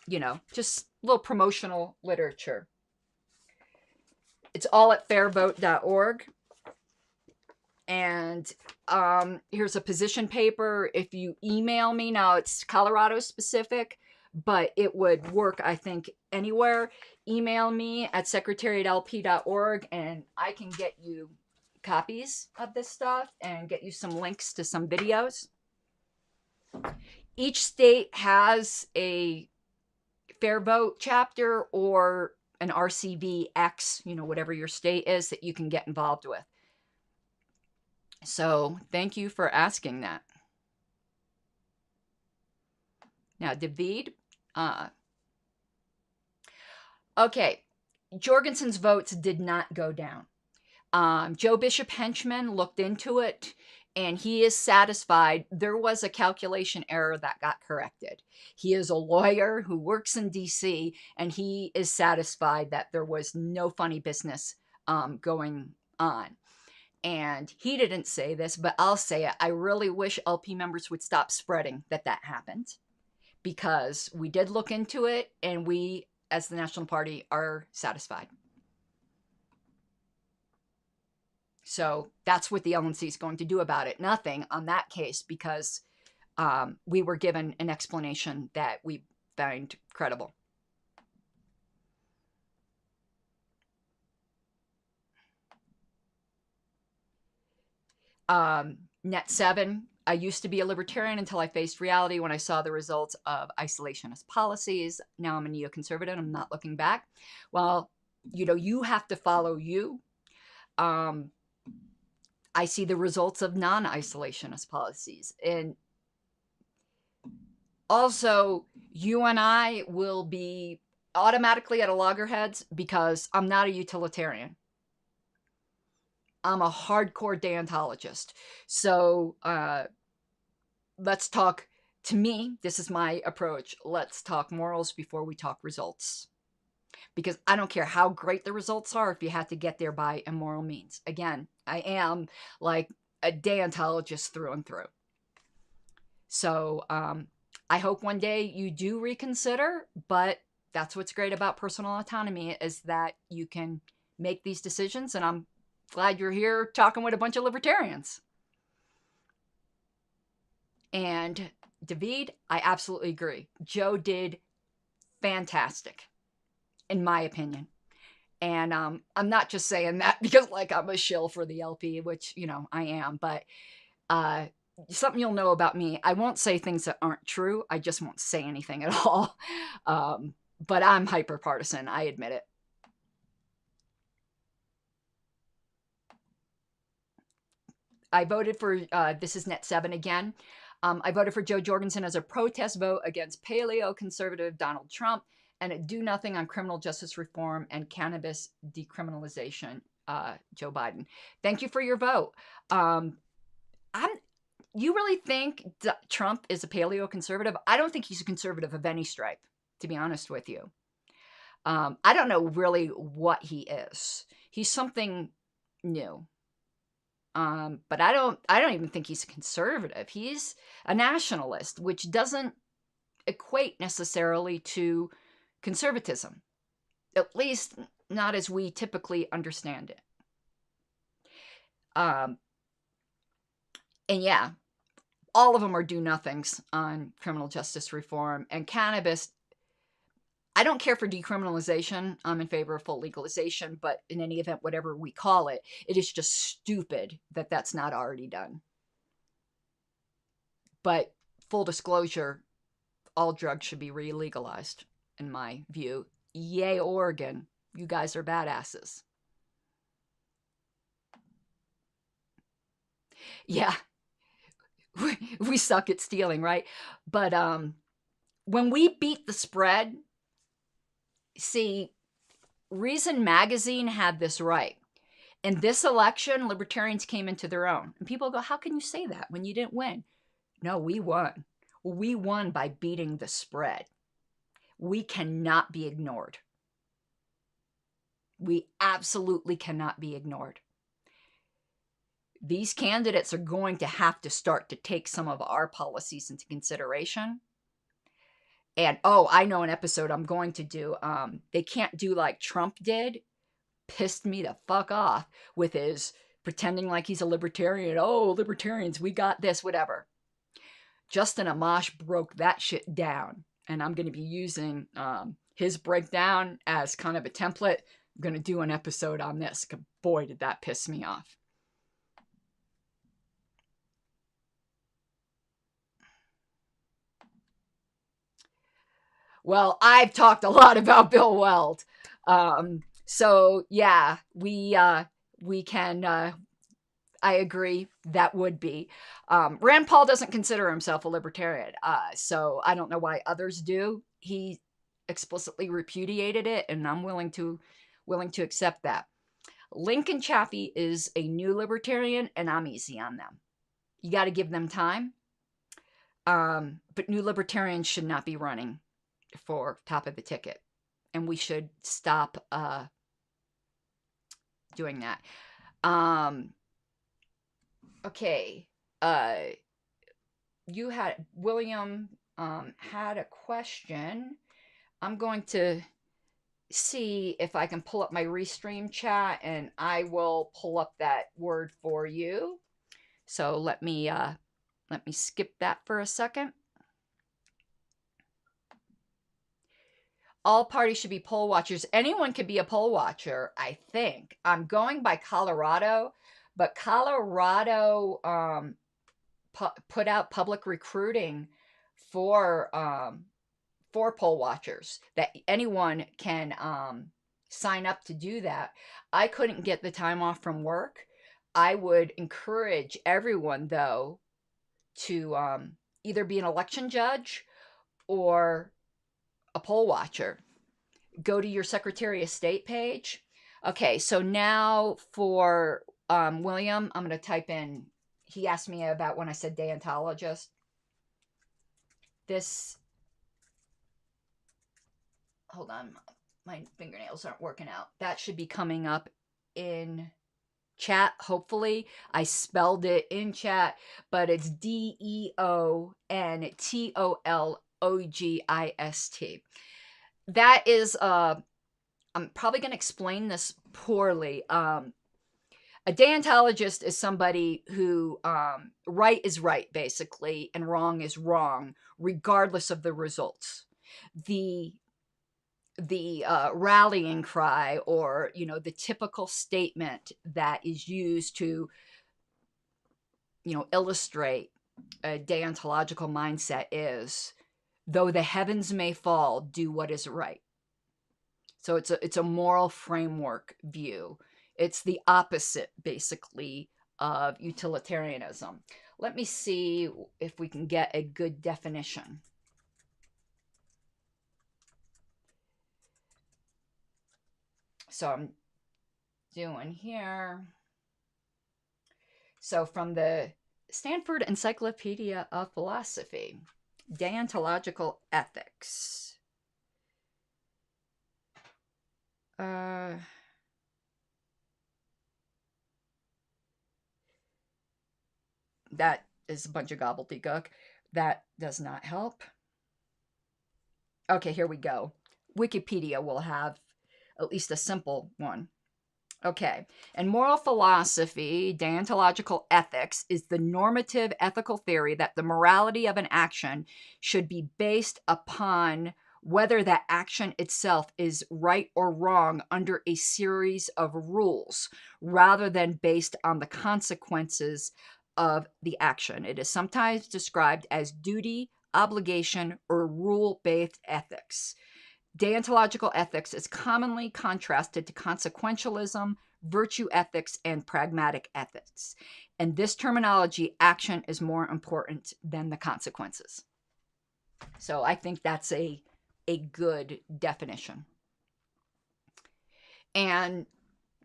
You know, just little promotional literature. It's all at fairvote.org. And here's a position paper. If you email me, now it's Colorado specific, but it would work, I think, anywhere. Email me at secretary@lp.org and I can get you copies of this stuff and get you some links to some videos. Each state has a Fair Vote chapter or an RCVX, you know, whatever your state is, that you can get involved with. So thank you for asking that. Now, David, okay, Jorgensen's votes did not go down. Joe Bishop Henchman looked into it, and he is satisfied there was a calculation error that got corrected. He is a lawyer who works in D.C., and he is satisfied that there was no funny business going on. And he didn't say this, but I'll say it. I really wish LP members would stop spreading that happened, because we did look into it, and we, as the National Party, are satisfied. So that's what the LNC is going to do about it. Nothing on that case, because we were given an explanation that we found credible. Net 7. I used to be a libertarian until I faced reality when I saw the results of isolationist policies. Now I'm a neoconservative. I'm not looking back. Well, you have to follow you. I see the results of non-isolationist policies. And also, you and I will be automatically at a loggerheads because I'm not a utilitarian. I'm a hardcore deontologist. So let's talk, to me, this is my approach. Let's talk morals before we talk results. Because I don't care how great the results are if you have to get there by immoral means. Again, I am like a deontologist through and through. So I hope one day you do reconsider, but that's what's great about personal autonomy, is that you can make these decisions, and I'm glad you're here talking with a bunch of libertarians. And David, I absolutely agree. Joe did fantastic, in my opinion. And I'm not just saying that because I'm a shill for the LP, which, I am. But something you'll know about me, I won't say things that aren't true. I just won't say anything at all. But I'm hyper partisan. I admit it. I voted for, this is Net 7 again. I voted for Joe Jorgensen as a protest vote against paleo-conservative Donald Trump and a do nothing on criminal justice reform and cannabis decriminalization, Joe Biden. Thank you for your vote. You really think Trump is a paleo-conservative? I don't think he's a conservative of any stripe, to be honest with you. I don't know really what he is. He's something new. But I don't even think he's a conservative. He's a nationalist, which doesn't equate necessarily to conservatism, at least not as we typically understand it. And yeah, all of them are do-nothings on criminal justice reform and cannabis. I don't care for decriminalization. I'm in favor of full legalization, but in any event, whatever we call it, it is just stupid that that's not already done. But full disclosure, all drugs should be re-legalized, in my view. Yay, Oregon. You guys are badasses. Yeah. We suck at stealing, right? But when we beat the spread, see, Reason Magazine had this right. In this election, libertarians came into their own. And people go, how can you say that when you didn't win? No, we won. We won by beating the spread. We cannot be ignored. We absolutely cannot be ignored. These candidates are going to have to start to take some of our policies into consideration. And, I know an episode I'm going to do. They can't do like Trump did. Pissed me the fuck off with his pretending like he's a libertarian. Oh, libertarians, we got this, whatever. Justin Amash broke that shit down. And I'm going to be using his breakdown as kind of a template. I'm going to do an episode on this. Boy, did that piss me off. Well, I've talked a lot about Bill Weld. So yeah, we can I agree. That would be. Rand Paul doesn't consider himself a libertarian, so I don't know why others do. He explicitly repudiated it, and I'm willing to accept that. Lincoln Chaffee is a new libertarian, and I'm easy on them. You got to give them time. But new libertarians should not be running for top of the ticket, and we should stop doing that. Okay. You had William had a question. I'm going to see if I can pull up my Restream chat, and I will pull up that word for you. So let me skip that for a second. All parties should be poll watchers. Anyone could be a poll watcher, I think. I'm going by Colorado, but Colorado put out public recruiting for poll watchers, that anyone can sign up to do that. I couldn't get the time off from work. I would encourage everyone, though, to either be an election judge or a poll watcher. Go to your Secretary of State page. Okay, so now for William, I'm going to type in, he asked me about when I said deontologist. This, hold on, my fingernails aren't working out. That should be coming up in chat, hopefully. I spelled it in chat, but it's DEONTOLOGIST. That is, I'm probably going to explain this poorly. A deontologist is somebody who right is right, basically, and wrong is wrong, regardless of the results. The rallying cry, or the typical statement that is used to illustrate a deontological mindset is, though the heavens may fall, do what is right. So it's a moral framework view. It's the opposite, basically, of utilitarianism. Let me see if we can get a good definition. So I'm doing here. So from the Stanford Encyclopedia of Philosophy, deontological ethics. That is a bunch of gobbledygook. That does not help. Okay, here we go. Wikipedia will have at least a simple one. Okay. In moral philosophy, deontological ethics is the normative ethical theory that the morality of an action should be based upon whether that action itself is right or wrong under a series of rules, rather than based on the consequences of the action. It is sometimes described as duty, obligation, or rule-based ethics. Deontological ethics is commonly contrasted to consequentialism, virtue ethics, and pragmatic ethics. In this terminology, action is more important than the consequences. So I think that's a good definition. And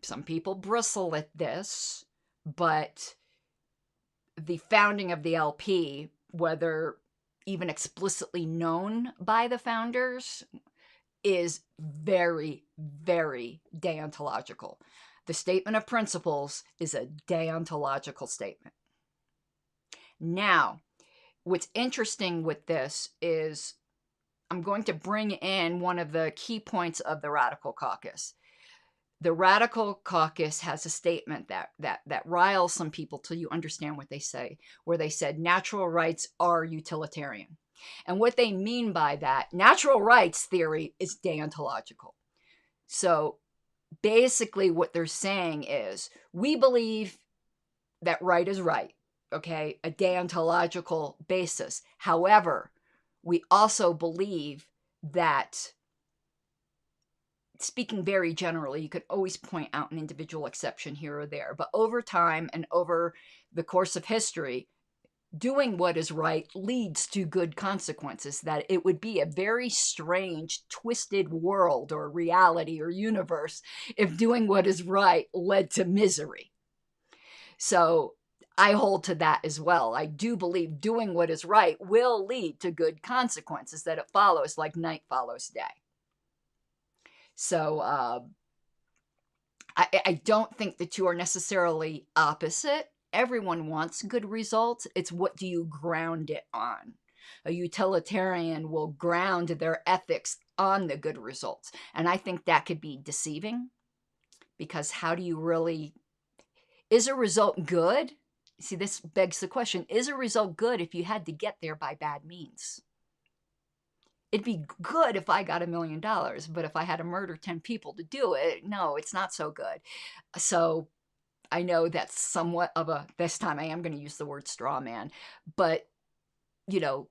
some people bristle at this, but the founding of the LP, whether even explicitly known by the founders, is very, very deontological. The statement of principles is a deontological statement. Now, what's interesting with this is I'm going to bring in one of the key points of the Radical Caucus. The Radical Caucus has a statement that riles some people till you understand what they say, where they said natural rights are utilitarian. And what they mean by that, natural rights theory is deontological. So basically what they're saying is, we believe that right is right, okay? A deontological basis. However, we also believe that speaking very generally, you could always point out an individual exception here or there. But over time and over the course of history, doing what is right leads to good consequences. That it would be a very strange, twisted world or reality or universe if doing what is right led to misery. So I hold to that as well. I do believe doing what is right will lead to good consequences, that it follows like night follows day. So I don't think the two are necessarily opposite. Everyone wants good results. It's what do you ground it on? A utilitarian will ground their ethics on the good results. And I think that could be deceiving, because how do you really... Is a result good? See, this begs the question, is a result good if you had to get there by bad means? It'd be good if I got $1 million, but if I had to murder 10 people to do it, no, it's not so good. So I know that's somewhat of a, this time I am going to use the word straw man, but, you know,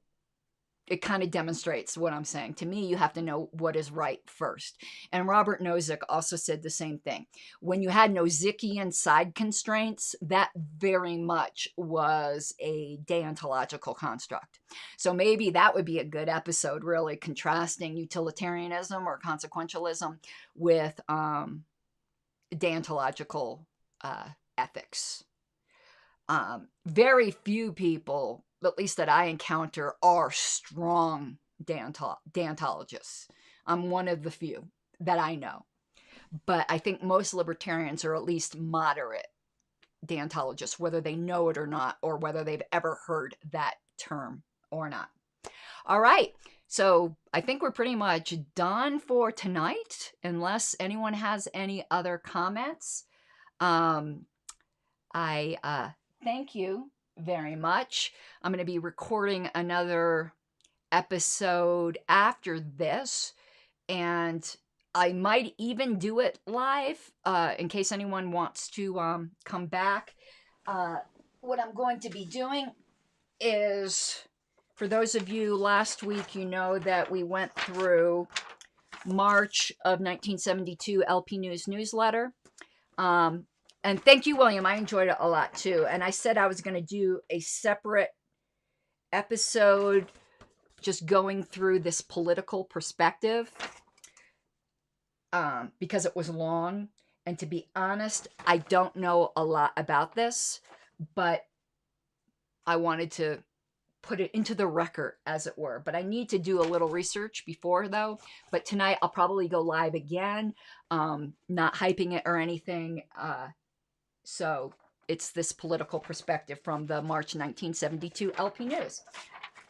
it kind of demonstrates what I'm saying. To me, you have to know what is right first. And Robert Nozick also said the same thing. When you had Nozickian side constraints, that very much was a deontological construct. So maybe that would be a good episode, really contrasting utilitarianism or consequentialism with deontological ethics. Very few people, at least that I encounter, are strong deontologists. I'm one of the few that I know. But I think most libertarians are at least moderate deontologists, whether they know it or not, or whether they've ever heard that term or not. All right. So I think we're pretty much done for tonight, unless anyone has any other comments. I thank you very much. I'm going to be recording another episode after this, and I might even do it live in case anyone wants to come back. What I'm going to be doing is, for those of you last week, you know that we went through March of 1972 LP News newsletter. And thank you, William. I enjoyed it a lot, too. And I said I was going to do a separate episode just going through this political perspective because it was long. And to be honest, I don't know a lot about this, but I wanted to put it into the record, as it were. But I need to do a little research before, though. But tonight, I'll probably go live again, not hyping it or anything. So it's this political perspective from the March 1972 LP News.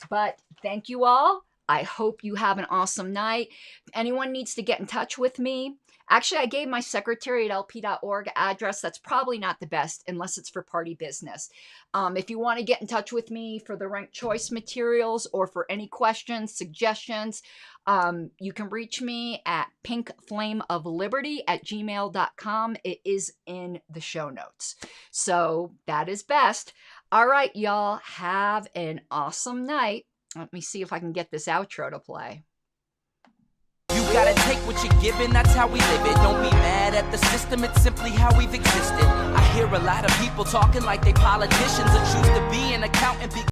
But thank you all. I hope you have an awesome night. If anyone needs to get in touch with me, actually, I gave my secretary@lp.org address. That's probably not the best unless it's for party business. If you want to get in touch with me for the ranked choice materials or for any questions, suggestions, you can reach me at pinkflameofliberty@gmail.com. It is in the show notes. So that is best. All right, y'all. Have an awesome night. Let me see if I can get this outro to play. You gotta take what you're given, that's how we live it. Don't be mad at the system, it's simply how we've existed. I hear a lot of people talking like they politicians and choose to be an accountant.